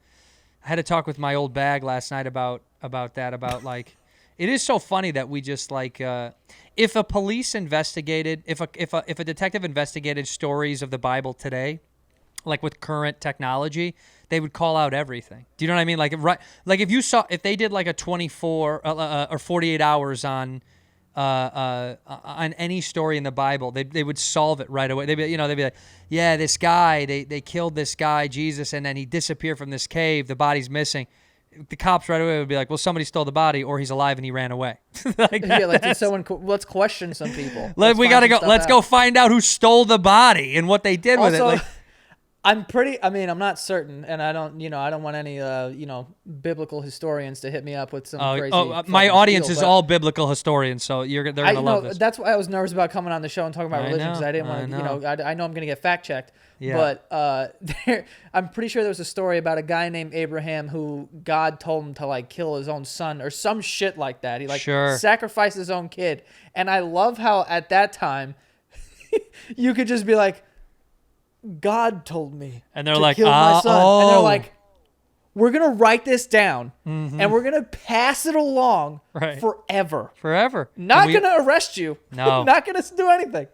I had to talk with my old bag last night about that, about like, it is so funny that we just like, if a police investigated, if a detective investigated stories of the Bible today, like with current technology, they would call out everything. Do you know what I mean? Like, right, like if they did like a 24 or 48 hours on any story in the Bible, they would solve it right away. They'd be like, yeah, this guy, they killed this guy, Jesus, and then he disappeared from this cave. The body's missing. The cops right away would be like, well, somebody stole the body, or he's alive and he ran away. Did someone? Let's question some people. Let's go find out who stole the body and what they did with it. Like, I'm not certain, and I don't want any, biblical historians to hit me up with some crazy. My audience is all biblical historians, so they're gonna love this. That's why I was nervous about coming on the show and talking about religion, because I didn't want to, I know I'm gonna get fact checked. Yeah. But I'm pretty sure there was a story about a guy named Abraham who God told him to like kill his own son or some shit like that. He sacrificed his own kid, and I love how at that time you could just be like, God told me and they're to like, kill my son. And they're like, we're going to write this down and we're going to pass it along forever. Forever. Not going to arrest you. No. Not going to do anything.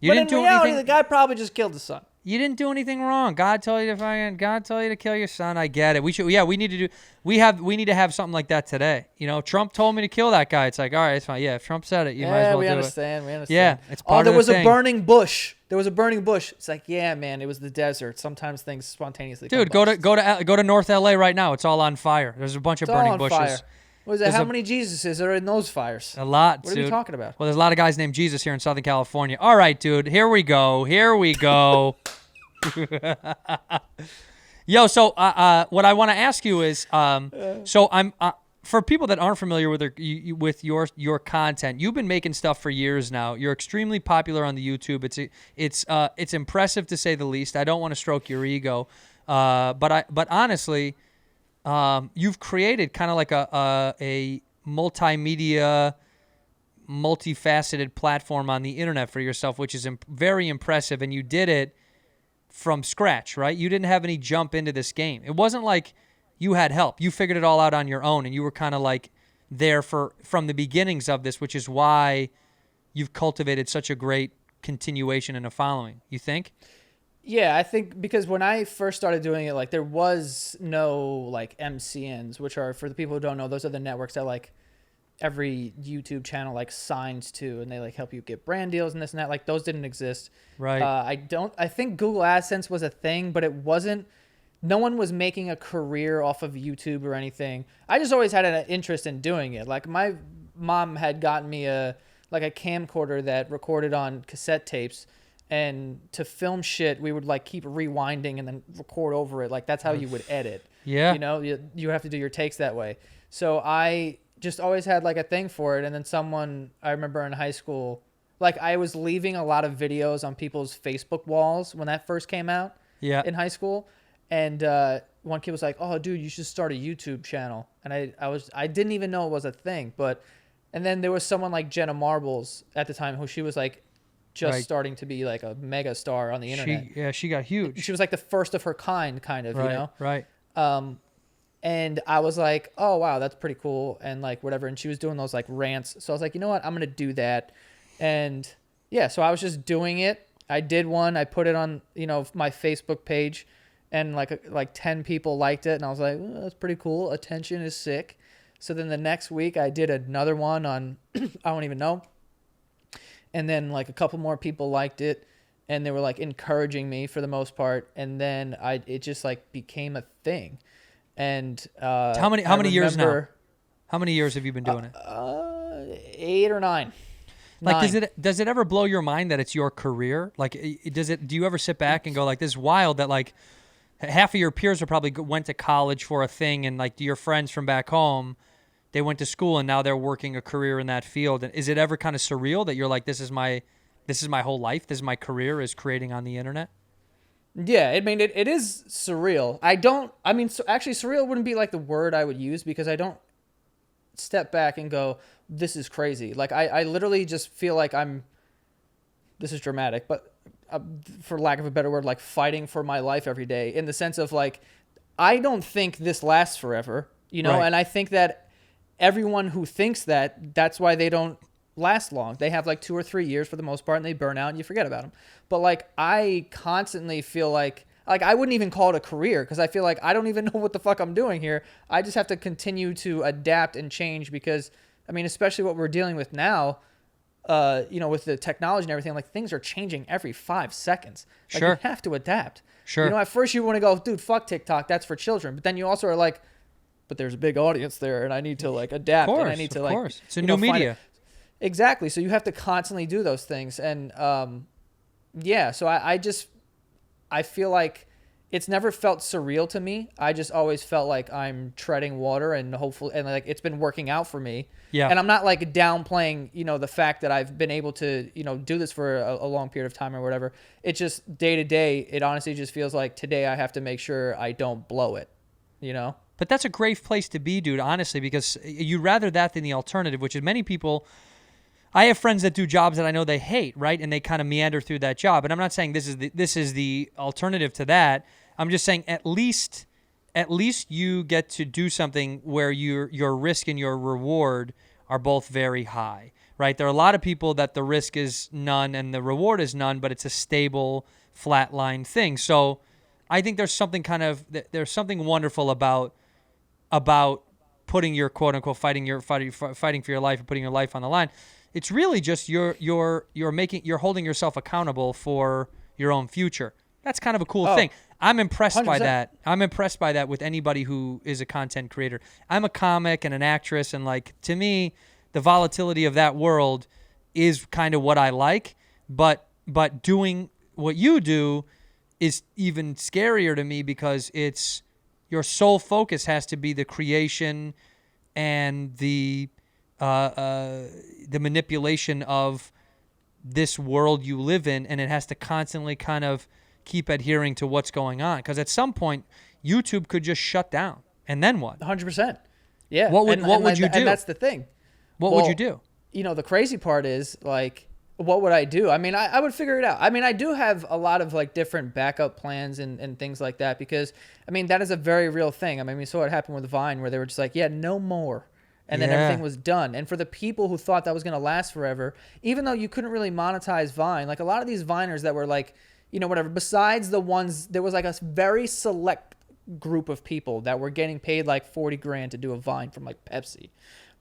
But in reality, the guy probably just killed his son. You didn't do anything wrong. God told you to kill your son. I get it. We need to have something like that today. Trump told me to kill that guy. It's like, all right, it's fine. Yeah, if Trump said it, you might as well do it. We understand. Yeah, it's part of there the was thing. a burning bush. There was a burning bush. It's like, yeah, man, it was the desert. Sometimes things spontaneously. Dude, go to North LA right now. It's all on fire. There's a bunch of burning bushes. Fire. What is that? How many Jesuses are in those fires? A lot, What are we talking about? Well, there's a lot of guys named Jesus here in Southern California. All right, dude. Here we go. Yo, so what I want to ask you is, so I'm for people that aren't familiar with your content, you've been making stuff for years now. You're extremely popular on the YouTube. It's impressive to say the least. I don't want to stroke your ego, but honestly, you've created kind of like a multimedia, multifaceted platform on the internet for yourself, which is very impressive, and you did it from scratch, right? You didn't have any jump into this game. It wasn't like you had help. You figured it all out on your own, and you were kind of like there from the beginnings of this, which is why you've cultivated such a great continuation and a following. You think? Yeah, I think because when I first started doing it, like there was no like MCNs, which are, for the people who don't know, those are the networks that like every YouTube channel like signs to, and they like help you get brand deals and this and that. Like those didn't exist. Right. I think Google AdSense was a thing, but it wasn't. No one was making a career off of YouTube or anything. I just always had an interest in doing it. Like my mom had gotten me a camcorder that recorded on cassette tapes, and to film shit, we would like keep rewinding and then record over it. Like that's how you would edit. Yeah. You have to do your takes that way. So I just always had like a thing for it. And then someone, I remember in high school, like I was leaving a lot of videos on people's Facebook walls when that first came out in high school. And one kid was like, oh, dude, you should start a YouTube channel. And I didn't even know it was a thing. And then there was someone like Jenna Marbles at the time who she was like, just Right. starting to be like a mega star on the internet. She got huge. She was like the first of her kind, kind of, you know? Right. And I was like, oh, wow, that's pretty cool. And like, whatever. And she was doing those like rants. So I was like, you know what? I'm going to do that. And yeah, so I was just doing it. I did one. I put it on, you know, my Facebook page, and like 10 people liked it. And I was like, well, that's pretty cool. Attention is sick. So then the next week I did another one on, I don't even know. And then like a couple more people liked it, and they were like encouraging me for the most part. And then it just like became a thing. And How many years now? How many years have you been doing it? 8 or 9. Like, 9. does it ever blow your mind that it's your career? Like, do you ever sit back and go like, this is wild that like half of your peers are probably went to college for a thing, and like your friends from back home, they went to school and now they're working a career in that field. And is it ever kind of surreal that you're like, this is my whole life, this is my career, is creating on the internet? Yeah, I mean, it is surreal. Actually, surreal wouldn't be like the word I would use, because I don't step back and go, this is crazy. Like, I literally just feel like this is dramatic, but for lack of a better word, like fighting for my life every day, in the sense of like, I don't think this lasts forever, you know? Right. And I think that everyone who thinks that's why they don't last long. They have like 2 or 3 years for the most part, and they burn out and you forget about them. But like, I constantly feel like I wouldn't even call it a career, because I feel like I don't even know what the fuck I'm doing here. I just have to continue to adapt and change, because I mean, especially what we're dealing with now, you know, with the technology and everything, like things are changing every 5 seconds. Like, Sure. you have to adapt. Sure. You know, at first you want to go, dude, fuck TikTok, that's for children. But then you also are like, but there's a big audience there, and I need to like adapt. Of course, and I need to of like, course. It's a you new know, find media. it. Exactly. So you have to constantly do those things. And yeah, so I feel like it's never felt surreal to me. I just always felt like I'm treading water, and hopefully, and like it's been working out for me. Yeah. And I'm not like downplaying, you know, the fact that I've been able to, you know, do this for a long period of time or whatever. It's just day to day. It honestly just feels like today I have to make sure I don't blow it, you know? But that's a great place to be, dude, honestly, because you'd rather that than the alternative, which is many people. I have friends that do jobs that I know they hate, right? And they kind of meander through that job. And I'm not saying this is the alternative to that. I'm just saying at least you get to do something where your risk and your reward are both very high, right? There are a lot of people that the risk is none and the reward is none, but it's a stable, flatline thing. So I think there's something wonderful about putting your quote unquote fighting for your life and putting your life on the line. It's really just you're holding yourself accountable for your own future. That's kind of a cool thing. I'm impressed by 100%. that. I'm impressed by that with anybody who is a content creator. I'm a comic and an actress, and like, to me, the volatility of that world is kind of what I like. But doing what you do is even scarier to me, because it's your sole focus has to be the creation and the manipulation of this world you live in, and it has to constantly kind of keep adhering to what's going on, because at some point YouTube could just shut down, and then what? 100%. Yeah. What would you do? And that's the thing. What would you do? You know, the crazy part is like, what would I do? I mean, I would figure it out. I mean, I do have a lot of like different backup plans and things like that, because I mean, that is a very real thing. I mean, we saw it happen with Vine, where they were just like, yeah, no more. And then Yeah. everything was done. And for the people who thought that was going to last forever, even though you couldn't really monetize Vine, like a lot of these Viners that were like, you know, whatever, besides the ones, there was like a very select group of people that were getting paid like 40 grand to do a Vine from like Pepsi.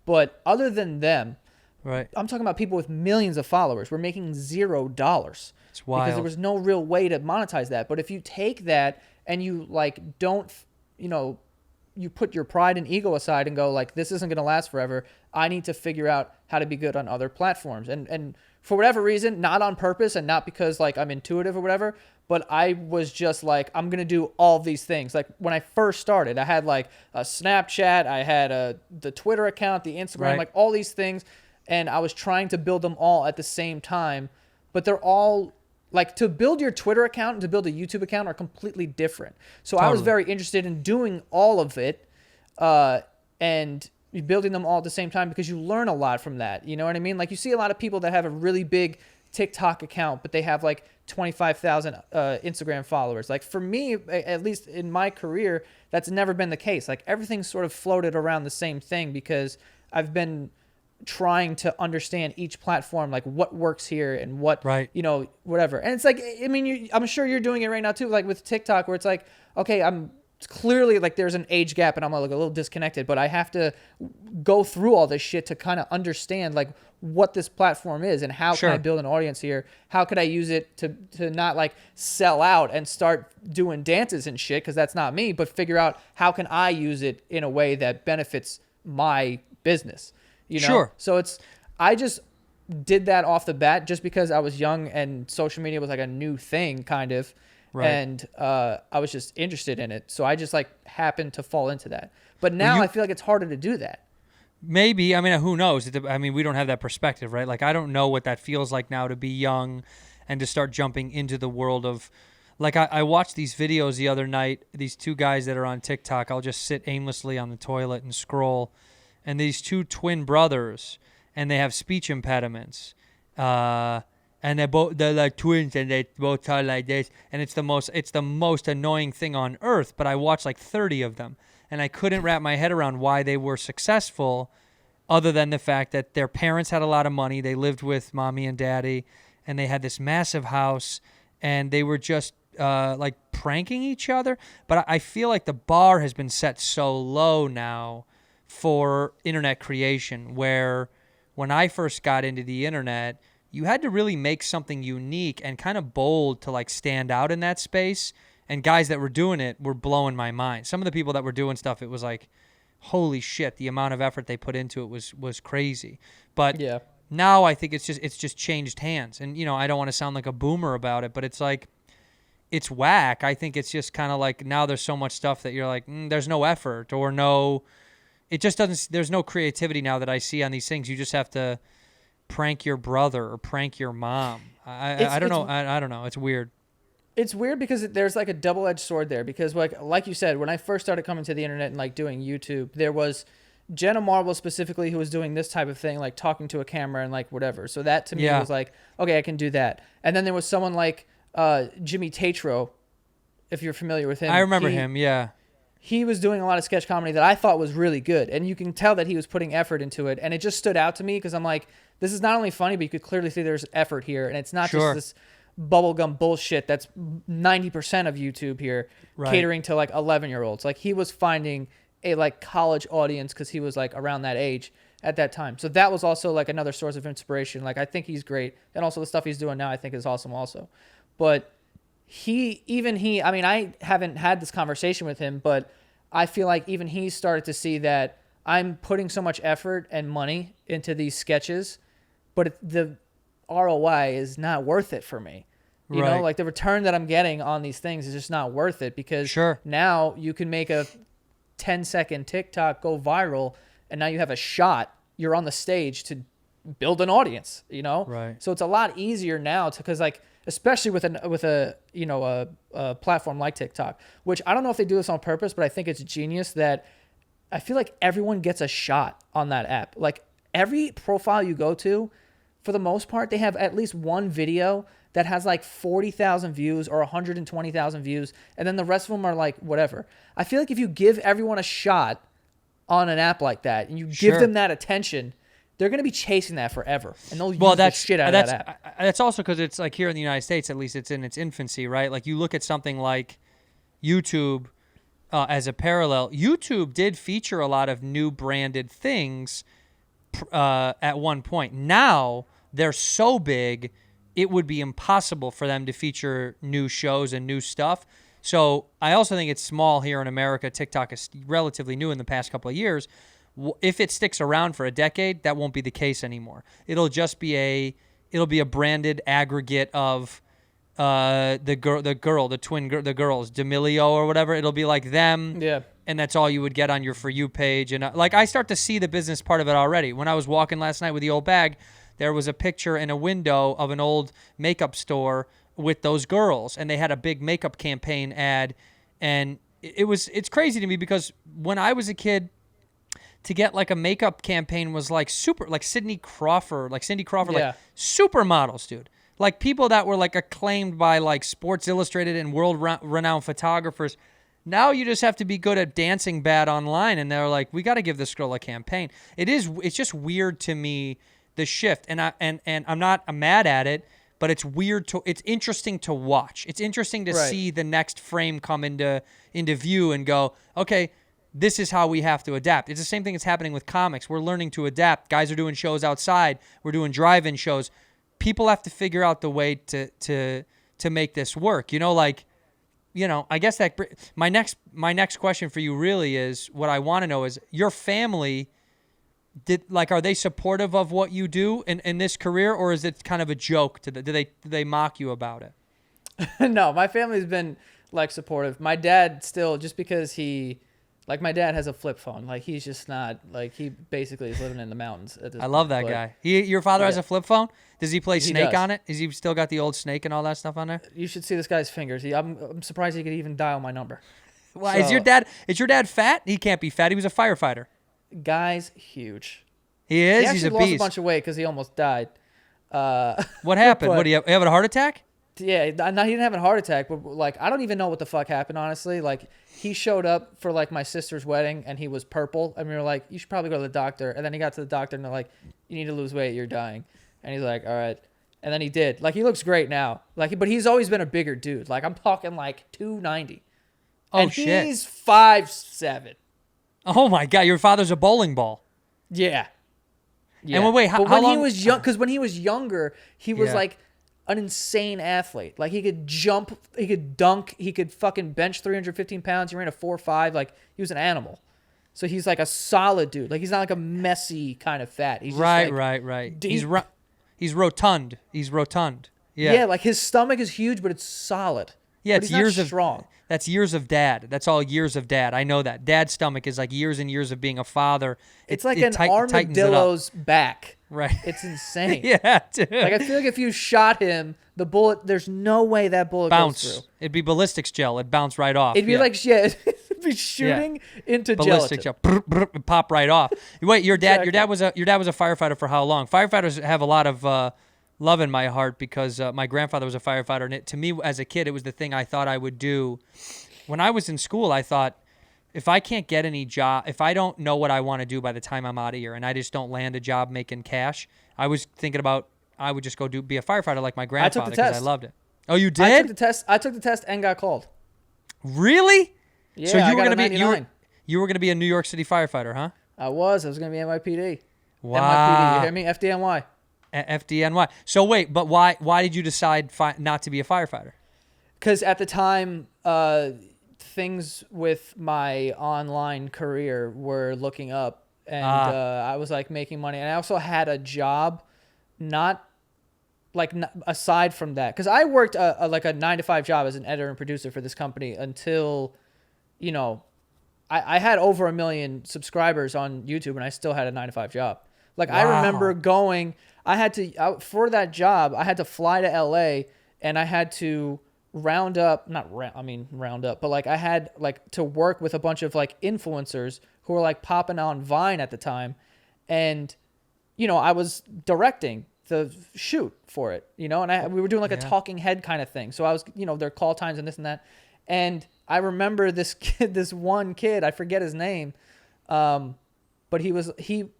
But other than them, Right. I'm talking about people with millions of followers. We're making $0. It's wild. Because there was no real way to monetize that. But if you take that and you like don't, you know, you put your pride and ego aside and go like, this isn't going to last forever. I need to figure out how to be good on other platforms. And for whatever reason, not on purpose and not because like I'm intuitive or whatever, but I was just like, I'm going to do all these things. Like when I first started, I had like a Snapchat, I had the Twitter account, the Instagram, Right. like all these things. And I was trying to build them all at the same time, but they're all like, to build your Twitter account and to build a YouTube account are completely different. So I was Totally. very interested in doing all of it and building them all at the same time, because you learn a lot from that. You know what I mean? Like you see a lot of people that have a really big TikTok account, but they have like 25,000 Instagram followers. Like for me, at least in my career, that's never been the case. Like everything's sort of floated around the same thing because I've been trying to understand each platform, like what works here and what, whatever. And it's like, I mean, I'm sure you're doing it right now too, like with TikTok, where it's like, okay, I'm clearly like there's an age gap and I'm like a little disconnected, but I have to go through all this shit to kind of understand like what this platform is and how can I build an audience here? How could I use it to not like sell out and start doing dances and shit, because that's not me, but figure out how can I use it in a way that benefits my business, you know? Sure. So I just did that off the bat just because I was young and social media was like a new thing kind of. Right. And I was just interested in it. So I just like happened to fall into that. But now I feel like it's harder to do that. Maybe. I mean, who knows? I mean, we don't have that perspective, right? Like, I don't know what that feels like now to be young and to start jumping into the world of, like, I watched these videos the other night, these two guys that are on TikTok. I'll just sit aimlessly on the toilet and scroll. And these two twin brothers, and they have speech impediments. And they're like twins, and they both talk like this. And it's the most annoying thing on earth. But I watched like 30 of them. And I couldn't wrap my head around why they were successful, other than the fact that their parents had a lot of money. They lived with mommy and daddy, and they had this massive house, and they were just like pranking each other. But I feel like the bar has been set so low now for internet creation, where when I first got into the internet, you had to really make something unique and kind of bold to like stand out in that space. And guys that were doing it were blowing my mind. Some of the people that were doing stuff, it was like, holy shit, the amount of effort they put into it was crazy. But now I think it's just changed hands. And, you know, I don't want to sound like a boomer about it, but it's like, it's whack. I think it's just kind of like now there's so much stuff that you're like, there's no effort or no, it just doesn't, there's no creativity now that I see on these things. You just have to prank your brother or prank your mom. I don't know. I don't know. It's weird. It's weird because there's like a double-edged sword there, because like you said, when I first started coming to the internet and like doing YouTube, there was Jenna Marbles specifically who was doing this type of thing, like talking to a camera and like whatever. So that to me was like, okay, I can do that. And then there was someone like Jimmy Tatro, if you're familiar with him. I remember him, yeah. He was doing a lot of sketch comedy that I thought was really good, and you can tell that he was putting effort into it, and it just stood out to me because I'm like, this is not only funny, but you could clearly see there's effort here, and it's not just this bubblegum bullshit that's 90% of YouTube here, catering to like 11-year-olds. Like he was finding a like college audience because he was like around that age at that time. So that was also like another source of inspiration. Like I think he's great, and also the stuff he's doing now I think is awesome also. But I mean, I haven't had this conversation with him, but I feel like even he started to see that I'm putting so much effort and money into these sketches, but the ROI is not worth it for me. You know, like the return that I'm getting on these things is just not worth it, because now you can make a 10-second TikTok go viral, and now you have a shot. You're on the stage to build an audience, you know? Right. So it's a lot easier now because like, especially with a platform like TikTok, which I don't know if they do this on purpose, but I think it's genius that I feel like everyone gets a shot on that app. Like every profile you go to, for the most part, they have at least one video that has like 40,000 views or 120,000 views, and then the rest of them are like whatever. I feel like if you give everyone a shot on an app like that and you give them that attention, they're going to be chasing that forever, and they'll use the shit out of that app. That's also because it's like here in the United States, at least it's in its infancy, right? Like you look at something like YouTube as a parallel. YouTube did feature a lot of new branded things at one point. Now they're so big, it would be impossible for them to feature new shows and new stuff. So I also think it's small here in America. TikTok is relatively new in the past couple of years. If it sticks around for a decade, that won't be the case anymore. It'll just be a branded aggregate of the girls, D'Amelio or whatever. It'll be like them. Yeah. And that's all you would get on your For You page. And like I start to see the business part of it already. When I was walking last night with the old bag, there was a picture in a window of an old makeup store with those girls, and they had a big makeup campaign ad. And it's crazy to me because when I was a kid, to get like a makeup campaign was like super, like Cindy Crawford, like supermodels, dude. like people that were like acclaimed by like Sports Illustrated and world-renowned photographers. Now you just have to be good at dancing bad online, and they're like, we got to give this girl a campaign. It's just weird to me, the shift, and I'm not mad at it, but it's interesting to watch. It's interesting to see the next frame come into view and go, okay, this is how we have to adapt. It's the same thing that's happening with comics. We're learning to adapt. Guys are doing shows outside. We're doing drive-in shows. People have to figure out the way to make this work. I guess that my next question for you really is, what I want to know is, your family, are they supportive of what you do in this career, or is it kind of a joke do they mock you about it? No, my family's been like supportive. My dad still, just because my dad has a flip phone. Like, he's just not, like, he basically is living in the mountains at this I love that guy. Your father has a flip phone? Does he play Snake on it? Is he still got the old Snake and all that stuff on there? You should see this guy's fingers. I'm surprised he could even dial my number. Well, is your dad fat? He can't be fat. He was a firefighter. Guy's huge. He is? He actually He's a lost beast. a bunch of weight because he almost died. What happened? What, do you have a heart attack? Yeah, no, he didn't have a heart attack, but like, I don't even know what the fuck happened, honestly. Like, he showed up for like my sister's wedding and he was purple, and we were like, you should probably go to the doctor. And then he got to the doctor and they're like, you need to lose weight, you're dying. And he's like, all right. And then he did. Like, he looks great now. Like, but he's always been a bigger dude. Like, I'm talking like 290. Oh, and shit. He's 5'7". Oh my God, your father's a bowling ball. Yeah. And wait, how when long? he was young, because when he was younger, he was Yeah. like an insane athlete. Like, he could jump, he could dunk, he could fucking bench 315 pounds. He ran a 4.5. Like, he was an animal. So he's like a solid dude. Like, he's not like a messy kind of fat. He's just Right. deep. He's rotund. He's rotund. Yeah, like his stomach is huge, but it's solid. Yeah, But it's he's years not of strong. That's years of dad. That's all years of dad. I know that. Dad's stomach is like years and years of being a father. It's like it an tightens it up. armadillo's back. Right. It's insane. Yeah, dude. Like, I feel like if you shot him, the bullet, there's no way that bullet Bounce. goes through. It'd be ballistics gel. It'd bounce right off. It'd be like, it'd be shooting into ballistic gelatin. gel. Brr, brr, it'd pop right off. Wait, your dad Exactly. your dad was a firefighter for how long? Firefighters have a lot of love in my heart because my grandfather was a firefighter, and to me as a kid, it was the thing I thought I would do. When I was in school, I thought, if I can't get any job, if I don't know what I want to do by the time I'm out of here, and I just don't land a job making cash, I was thinking about I would just go be a firefighter like my grandfather because I loved it. Oh, you did? I took the test and got called. Really? Yeah, So you I were got gonna a be 99. you were gonna be a New York City firefighter, huh? I was going to be NYPD. Wow. NYPD, you hear me? FDNY. FDNY. So wait, but why did you decide not to be a firefighter? Because at the time, things with my online career were looking up, and I was like making money, and I also had a job, aside from that, because I worked like a 9-to-5 job as an editor and producer for this company until, I had over 1 million subscribers on YouTube, and I still had a 9-to-5 job. Like, I remember for that job, I had to fly to LA, and I had to round up, but like I had like to work with a bunch of like influencers who were like popping on Vine at the time. And, I was directing the shoot for it, and we were doing like a talking head kind of thing. So I was, their call times and this and that. And I remember this one kid, I forget his name. But he was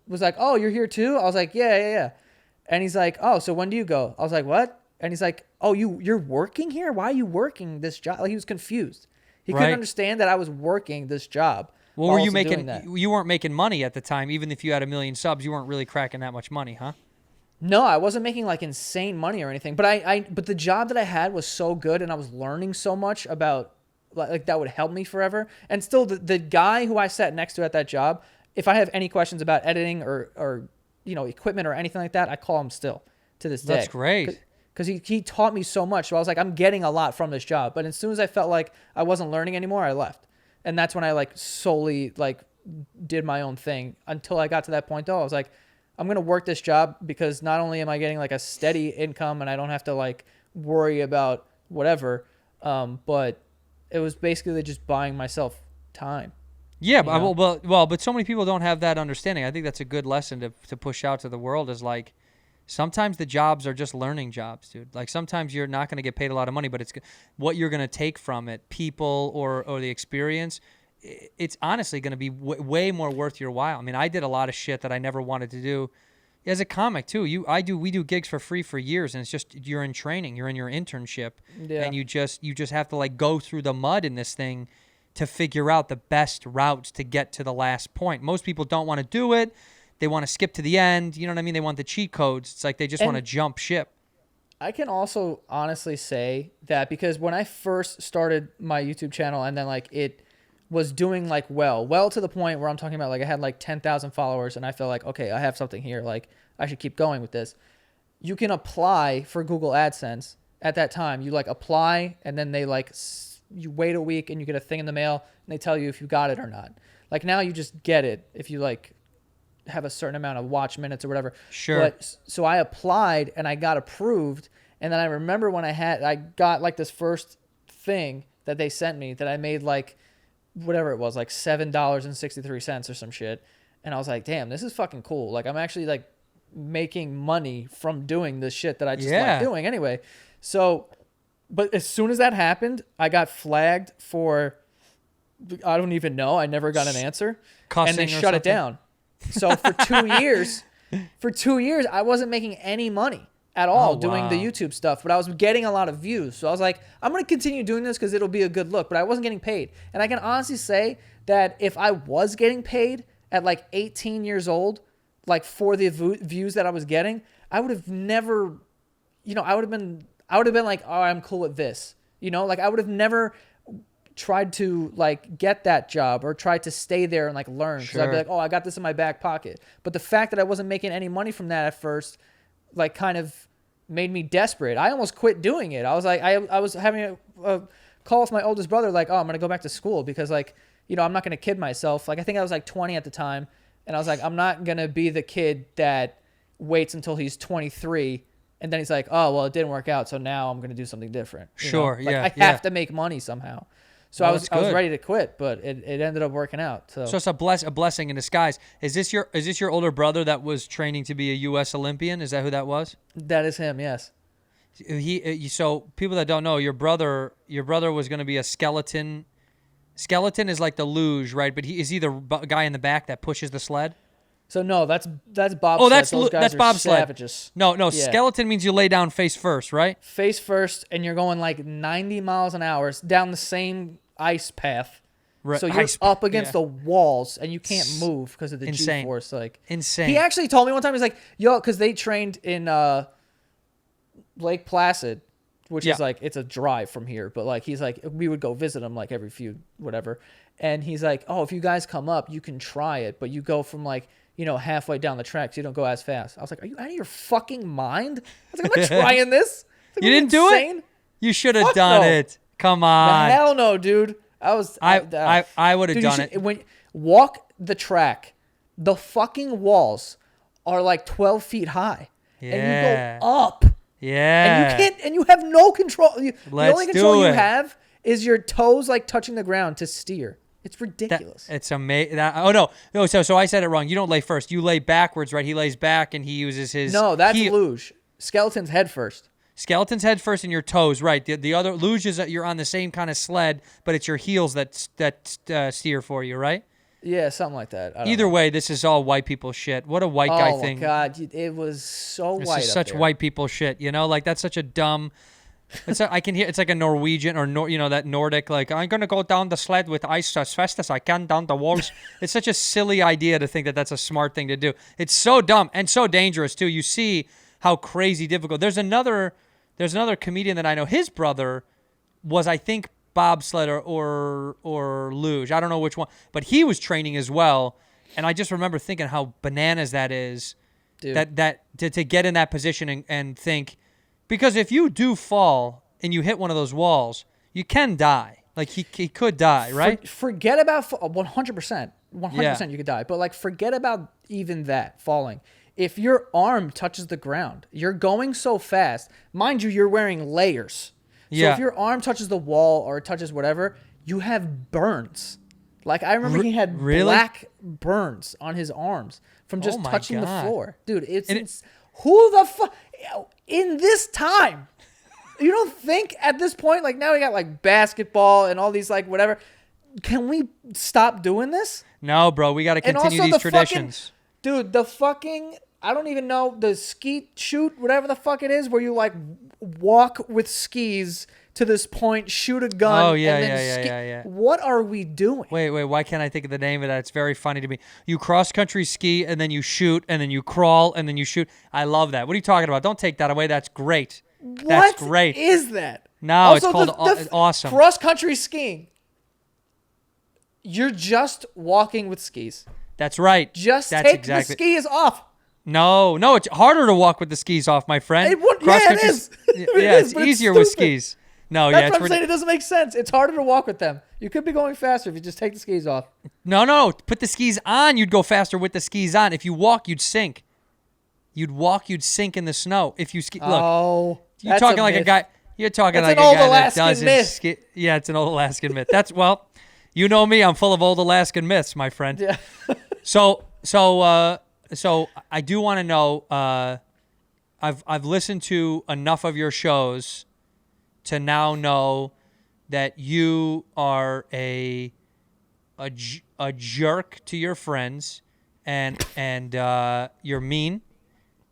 like, oh, you're here too? I was like, yeah. And he's like, oh, so when do you go? I was like, what? And he's like, oh, you're working here? Why are you working this job? Like, he was confused. He couldn't understand that I was working this job. Well, were you making? You weren't making money at the time, even if you had 1 million subs. You weren't really cracking that much money, huh? No, I wasn't making like insane money or anything. But but the job that I had was so good, and I was learning so much about like that would help me forever. And still, the guy who I sat next to at that job, if I have any questions about editing or equipment or anything like that, I call him still to this day. That's great. Because he taught me so much. So I was like, I'm getting a lot from this job. But as soon as I felt like I wasn't learning anymore, I left. And that's when I like solely like did my own thing until I got to that point though. I was like, I'm going to work this job because not only am I getting like a steady income and I don't have to like worry about whatever, but it was basically just buying myself time. Yeah, but so many people don't have that understanding. I think that's a good lesson to push out to the world is like, Sometimes the jobs are just learning jobs, dude. Like sometimes you're not going to get paid a lot of money, but it's what you're going to take from it, people or the experience. It's honestly going to be way more worth your while. I mean, I did a lot of shit that I never wanted to do as a comic too. We do gigs for free for years, and it's just you're in training, you're in your internship, and you just have to like go through the mud in this thing to figure out the best routes to get to the last point. Most people don't want to do it. They want to skip to the end. You know what I mean? They want the cheat codes. It's like they just want to jump ship. I can also honestly say that because when I first started my YouTube channel and then like it was doing like well to the point where I'm talking about like I had like 10,000 followers and I felt like, okay, I have something here. Like I should keep going with this. You can apply for Google AdSense at that time. You like apply and then they like, you wait a week and you get a thing in the mail and they tell you if you got it or not. Like now you just get it if you like have a certain amount of watch minutes or whatever. Sure. But so I applied and I got approved. And then I remember when I got like this first thing that they sent me that I made like whatever it was, like $7.63 or some shit. And I was like, damn, this is fucking cool. Like I'm actually like making money from doing this shit that I just like doing anyway. So, but as soon as that happened, I got flagged for, I don't even know. I never got an answer. Cussing and they or shut it something? down. So for 2 years, I wasn't making any money at all doing the YouTube stuff, but I was getting a lot of views. So I was like, I'm going to continue doing this because it'll be a good look, but I wasn't getting paid. And I can honestly say that if I was getting paid at like 18 years old, like for the views that I was getting, I would have never, I would have been like, oh, I'm cool with this, like I would have never tried to like get that job or tried to stay there and like learn. Cause I'd be like, oh, I got this in my back pocket. But the fact that I wasn't making any money from that at first, like kind of made me desperate. I almost quit doing it. I was like, I was having a call with my oldest brother, like, oh, I'm going to go back to school because like, I'm not going to kid myself. Like, I think I was like 20 at the time. And I was like, I'm not going to be the kid that waits until he's 23. And then he's like, oh, well, it didn't work out. So now I'm going to do something different. Sure. Like, I have to make money somehow. So I was ready to quit, but it ended up working out. So it's a blessing in disguise. Is this your older brother that was training to be a U.S. Olympian? Is that who that was? That is him. Yes. So people that don't know, your brother was going to be a skeleton. Skeleton is like the luge, right? But is he the guy in the back that pushes the sled? So no, that's bobsled. Oh, that's bobsled. Savages. No, Yeah. skeleton means you lay down face first, right? Face first, and you're going like 90 miles an hour down the same ice path. Right. So you're up against the walls, and you can't move because of the Insane. G-force. Like Insane. He actually told me one time, he's like, yo, because they trained in Lake Placid, which is like, it's a drive from here. But like, he's like, we would go visit him like every few, whatever. And he's like, oh, if you guys come up, you can try it. But you go from like, halfway down the track, so you don't go as fast. I was like, are you out of your fucking mind? I was like, I'm not trying this. Like, you didn't do it? You should have done it. Come on. Hell no, dude. I would have done it. When walk the track, the fucking walls are like 12 feet high. Yeah. And you go up. Yeah. And you have no control. The only control do you it. have is your toes like touching the ground to steer. It's ridiculous. It's amazing. Oh no. So I said it wrong. You don't lay first. You lay backwards, right? He lays back and he uses his. No, that's luge. Skeleton's head first. Skeleton's head first and your toes, right? The other luge is that you're on the same kind of sled, but it's your heels that steer for you, right? Yeah, something like that. Either way, this is all white people shit. What a white guy thing. Oh my god, it was so white. This is such white people shit. Like that's such a dumb. I can hear it's like a Norwegian or that Nordic, like, I'm gonna go down the sled with ice as fast as I can down the walls. It's such a silly idea to think that that's a smart thing to do. It's so dumb and so dangerous too. You see how crazy difficult. There's another comedian that I know. His brother was, I think, bobsled or luge. I don't know which one, but he was training as well. And I just remember thinking how bananas that is. Dude. That to get in that position and think. Because if you do fall and you hit one of those walls, you can die. Like he could die, right? Forget about 100%. 100% you could die. But like forget about even that falling. If your arm touches the ground, you're going so fast. Mind you, you're wearing layers. So if your arm touches the wall or touches whatever, you have burns. Like I remember he had black burns on his arms from just touching the floor. Dude, it's Who the fuck in this time? You don't think at this point, like now we got like basketball and all these like whatever. Can we stop doing this? No, bro, we got to continue these traditions. Dude, the fucking, I don't even know, the skeet shoot, whatever the fuck it is, where you like walk with skis to this point, shoot a gun. Oh, yeah, and then yeah. What are we doing? Wait, why can't I think of the name of that? It's very funny to me. You cross-country ski, and then you shoot, and then you crawl, and then you shoot. I love that. What are you talking about? Don't take that away. That's great. That's great. What is that? No, Also, it's called awesome. Cross-country skiing. You're just walking with skis. That's right. Just That's take exactly. the skis off. No, it's harder to walk with the skis off, my friend. It would, yeah, it Cross-country is. Yeah, it's easier with skis. No, That's yeah, what I'm saying. It doesn't make sense. It's harder to walk with them. You could be going faster if you just take the skis off. No. Put the skis on. You'd go faster with the skis on. If you walk, you'd sink. You'd walk, you'd sink in the snow. If you ski, look. Oh, You're talking like myth. a guy. You're talking That's like an a old guy Alaskan that doesn't myth. ski. Yeah, it's an old Alaskan myth. That's well, you know me. I'm full of old Alaskan myths, my friend. Yeah. So I do want to know. I've listened to enough of your shows to now know that you are a jerk to your friends, and you're mean,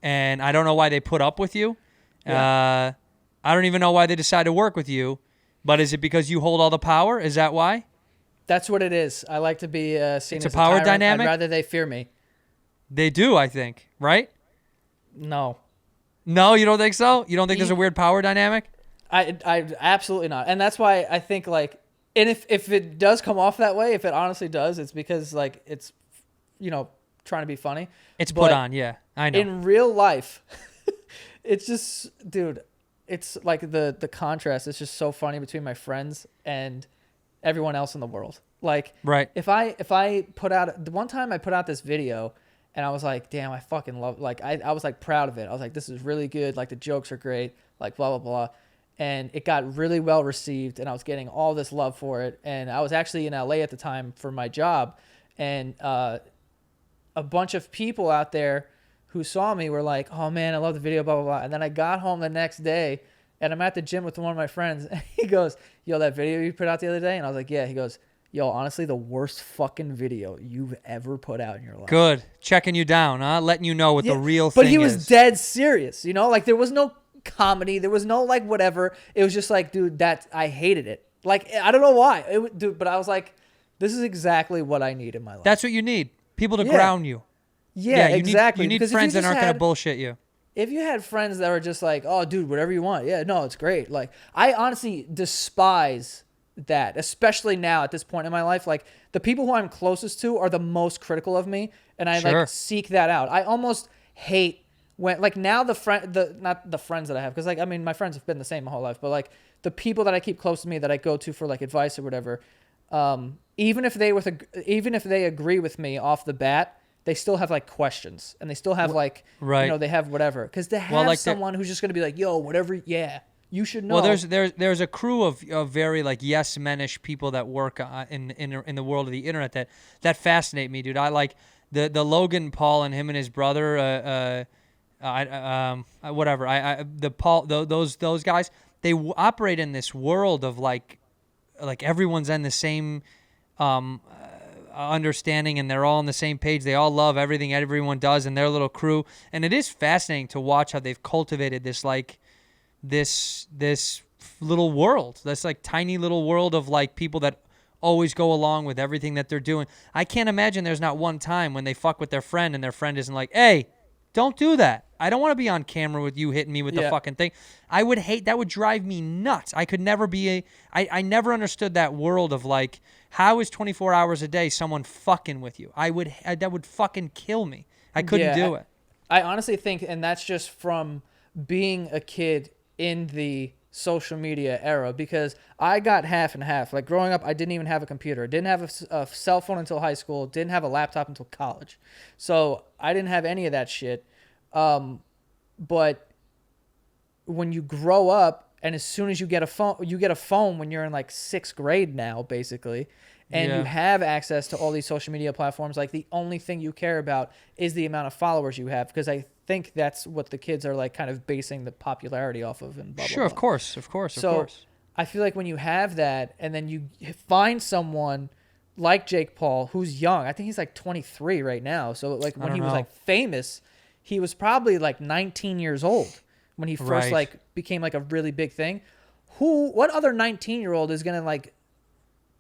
and I don't know why they put up with you. Yeah. I don't even know why they decide to work with you, but is it because you hold all the power? Is that why? That's what it is. I like to be seen It's as a power tyrant. dynamic? I'd rather they fear me. They do, I think, right? No. No, you don't think so? You don't think there's a weird power dynamic? I absolutely not. And that's why I think like, and if it does come off that way, if it honestly does, it's because like it's, trying to be funny. It's But put on, yeah. I know. in real life, it's just, dude, it's like the contrast is just so funny between my friends and everyone else in the world. Like, Right. if I put out, the one time I put out this video and I was like, damn, I fucking love, like, I was like proud of it. I was like, this is really good. Like the jokes are great, like blah, blah, blah. And it got really well received and I was getting all this love for it. And I was actually in LA at the time for my job. And a bunch of people out there who saw me were like, oh man, I love the video, blah, blah, blah. And then I got home the next day and I'm at the gym with one of my friends. And he goes, yo, that video you put out the other day? And I was like, yeah. He goes, yo, honestly, the worst fucking video you've ever put out in your life. Good. Checking you down, huh? Letting you know what the real thing is. But he was is. dead serious, Like there was no comedy. There was no like whatever. It was just like, dude, I hated it. Like, I don't know why. Dude, but I was like, this is exactly what I need in my life. That's what you need. People to ground you. Yeah, you exactly. You need Because friends if you that aren't just going to had- bullshit you. If you had friends that were just like, oh, dude, whatever you want. Yeah, no, it's great. Like, I honestly despise that, especially now at this point in my life. Like, the people who I'm closest to are the most critical of me, and I Sure. like seek that out. I almost hate when, like, now not the friends that I have, because like, I mean, my friends have been the same my whole life, but like the people that I keep close to me that I go to for like advice or whatever, even if they agree with me off the bat, they still have like questions and they still have like, Right. they have whatever. Because to have like someone who's just going to be like, yo, whatever. Yeah, you should know. Well, there's a crew of very like yes menish people that work in the world of the internet that fascinate me, dude. I like the Logan Paul and him and his brother. Those guys. They operate in this world of like everyone's in the same understanding and they're all on the same page. They all love everything everyone does in their little crew, and it is fascinating to watch how they've cultivated this like this little world. That's like tiny little world of like people that always go along with everything that they're doing. I can't imagine there's not one time when they fuck with their friend and their friend isn't like, hey, don't do that. I don't want to be on camera with you hitting me with the fucking thing. I would hate, that would drive me nuts. I could never be I never understood that world of like, how is 24 hours a day someone fucking with you? That would fucking kill me. I couldn't do it. I honestly think, and that's just from being a kid in the social media era, because I got half and half. Like growing up, I didn't even have a computer. Didn't have a cell phone until high school. Didn't have a laptop until college. So I didn't have any of that shit. But when you grow up, and as soon as you get a phone when you're in like 6th grade now, basically, and you have access to all these social media platforms, like the only thing you care about is the amount of followers you have. Because I think that's what the kids are like kind of basing the popularity off of. And blah, Sure, blah, blah. of course. So I feel like when you have that and then you find someone like Jake Paul, who's young, I think he's like 23 right now. So like when he was like famous, he was probably like 19 years old when he first like became like a really big thing. What other 19-year-old is going to like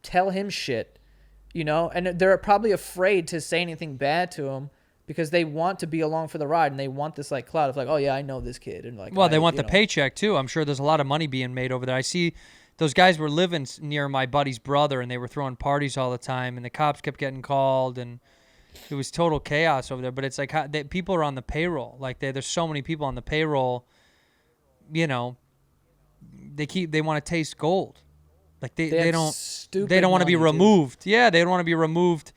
tell him shit, you know? And they're probably afraid to say anything bad to him because they want to be along for the ride and they want this like cloud of like, oh yeah, I know this kid. And like, well, they want the paycheck too. I'm sure there's a lot of money being made over there. I see those guys were living near my buddy's brother and they were throwing parties all the time and the cops kept getting called and it was total chaos over there. But it's like people are on the payroll. Like there's so many people on the payroll, you know, they want to taste gold. Like they don't want to be removed. Dude. Yeah, they don't want to be removed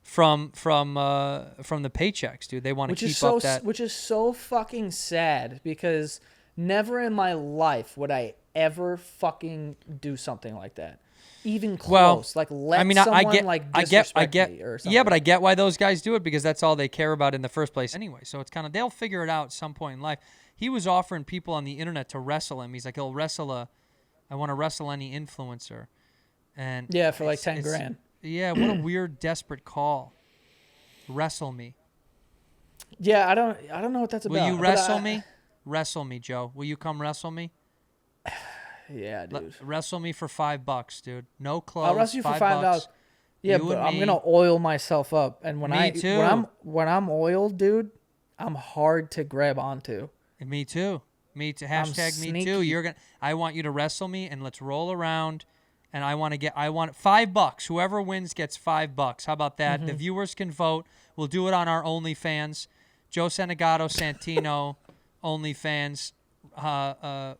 from the paychecks, dude. They want to keep up that. Which is so fucking sad because never in my life would I ever fucking do something like that. Even close. Well, like let someone disrespect me or something. Yeah, but I get why those guys do it because that's all they care about in the first place anyway. So it's kind of they'll figure it out at some point in life. He was offering people on the internet to wrestle him. He's like, I want to wrestle any influencer. And yeah, for like 10 grand. Yeah, what a weird, desperate call. Wrestle me. Yeah, I don't know what that's about. Will you wrestle me? Wrestle me, Joe. Will you come wrestle me? Yeah, dude. Wrestle me for $5, dude. No clothes. I'll wrestle you for $5. Yeah, but I'm gonna oil myself up, and when I'm oiled, dude, I'm hard to grab onto. Me too. Hashtag me too. I want you to wrestle me, and let's roll around. And I want $5. Whoever wins gets $5. How about that? Mm-hmm. The viewers can vote. We'll do it on our OnlyFans. Joe Santagato, Santino, OnlyFans.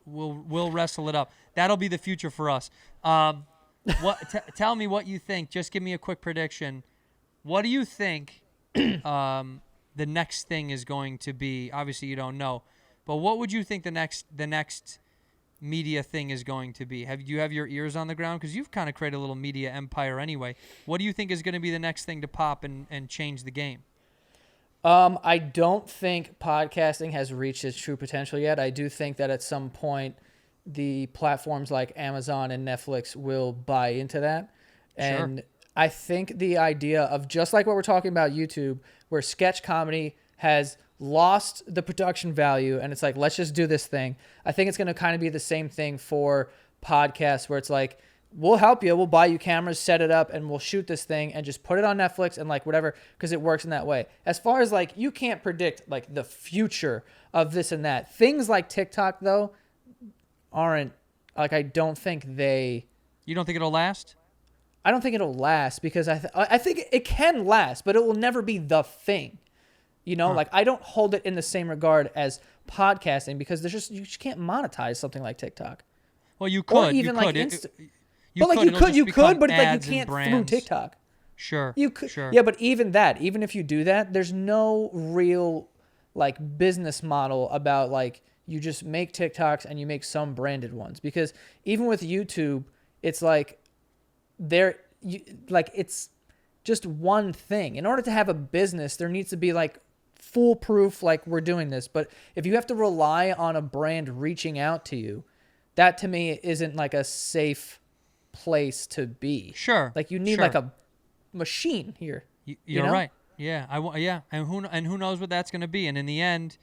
We'll wrestle it up. That'll be the future for us. Tell me what you think. Just give me a quick prediction. What do you think the next thing is going to be? Obviously, you don't know, but what would you think the next media thing is going to be? Do you have your ears on the ground? Because you've kind of created a little media empire anyway. What do you think is going to be the next thing to pop and change the game? I don't think podcasting has reached its true potential yet. I do think that at some point the platforms like Amazon and Netflix will buy into that. And I think the idea of just like what we're talking about YouTube, where sketch comedy has lost the production value and it's like, let's just do this thing. I think it's going to kind of be the same thing for podcasts where it's like, we'll help you. We'll buy you cameras, set it up, and we'll shoot this thing and just put it on Netflix and like whatever, because it works in that way. As far as like, you can't predict like the future of this and that. Things like TikTok though aren't like, I don't think they. You don't think it'll last? I don't think it'll last because I think it can last, but it will never be the thing. You know, like I don't hold it in the same regard as podcasting because you just can't monetize something like TikTok. Well, you could. Or even you like could. You could, but like you can't through TikTok. Sure. You could. Sure. Yeah, but even if you do that, there's no real like business model about like you just make TikToks and you make some branded ones, because even with YouTube, it's like it's just one thing. In order to have a business, there needs to be like foolproof, like we're doing this. But if you have to rely on a brand reaching out to you, that to me isn't like a safe place to be. Sure. Like you need like a machine here. You're know? right. Yeah. Yeah. And who knows what that's going to be. And in the end,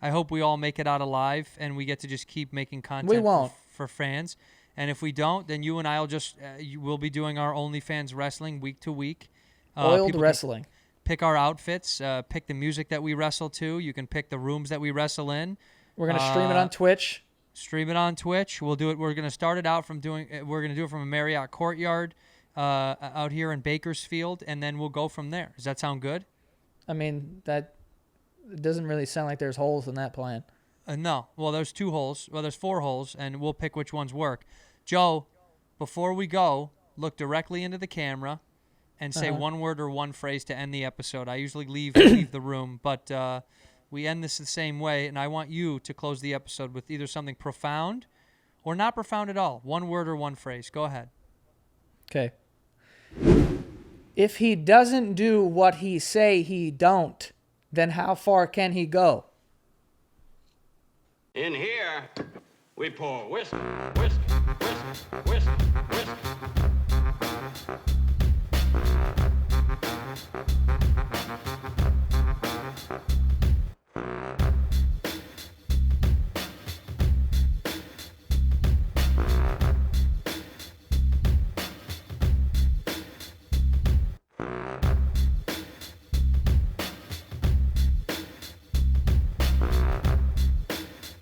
I hope we all make it out alive and we get to just keep making content we won't. For fans. And if we don't, then you and I will just we'll be doing our OnlyFans wrestling week to week. Oiled wrestling. Pick our outfits, pick the music that we wrestle to. You can pick the rooms that we wrestle in. We're going to stream it on Twitch. Stream it on Twitch. We'll do it. We're going to start it out from we're going to do it from a Marriott Courtyard out here in Bakersfield, and then we'll go from there. Does that sound good? I mean, that doesn't really sound like there's holes in that plan. No. Well, there's 2 holes. Well, there's 4 holes, and we'll pick which ones work. Joe, before we go, look directly into the camera and say one word or one phrase to end the episode. I usually leave the room, but we end this the same way, and I want you to close the episode with either something profound or not profound at all. One word or one phrase. Go ahead. Okay. If he doesn't do what he say he don't, then how far can he go? In here, we pour whisk, whisk, whisk, whisk,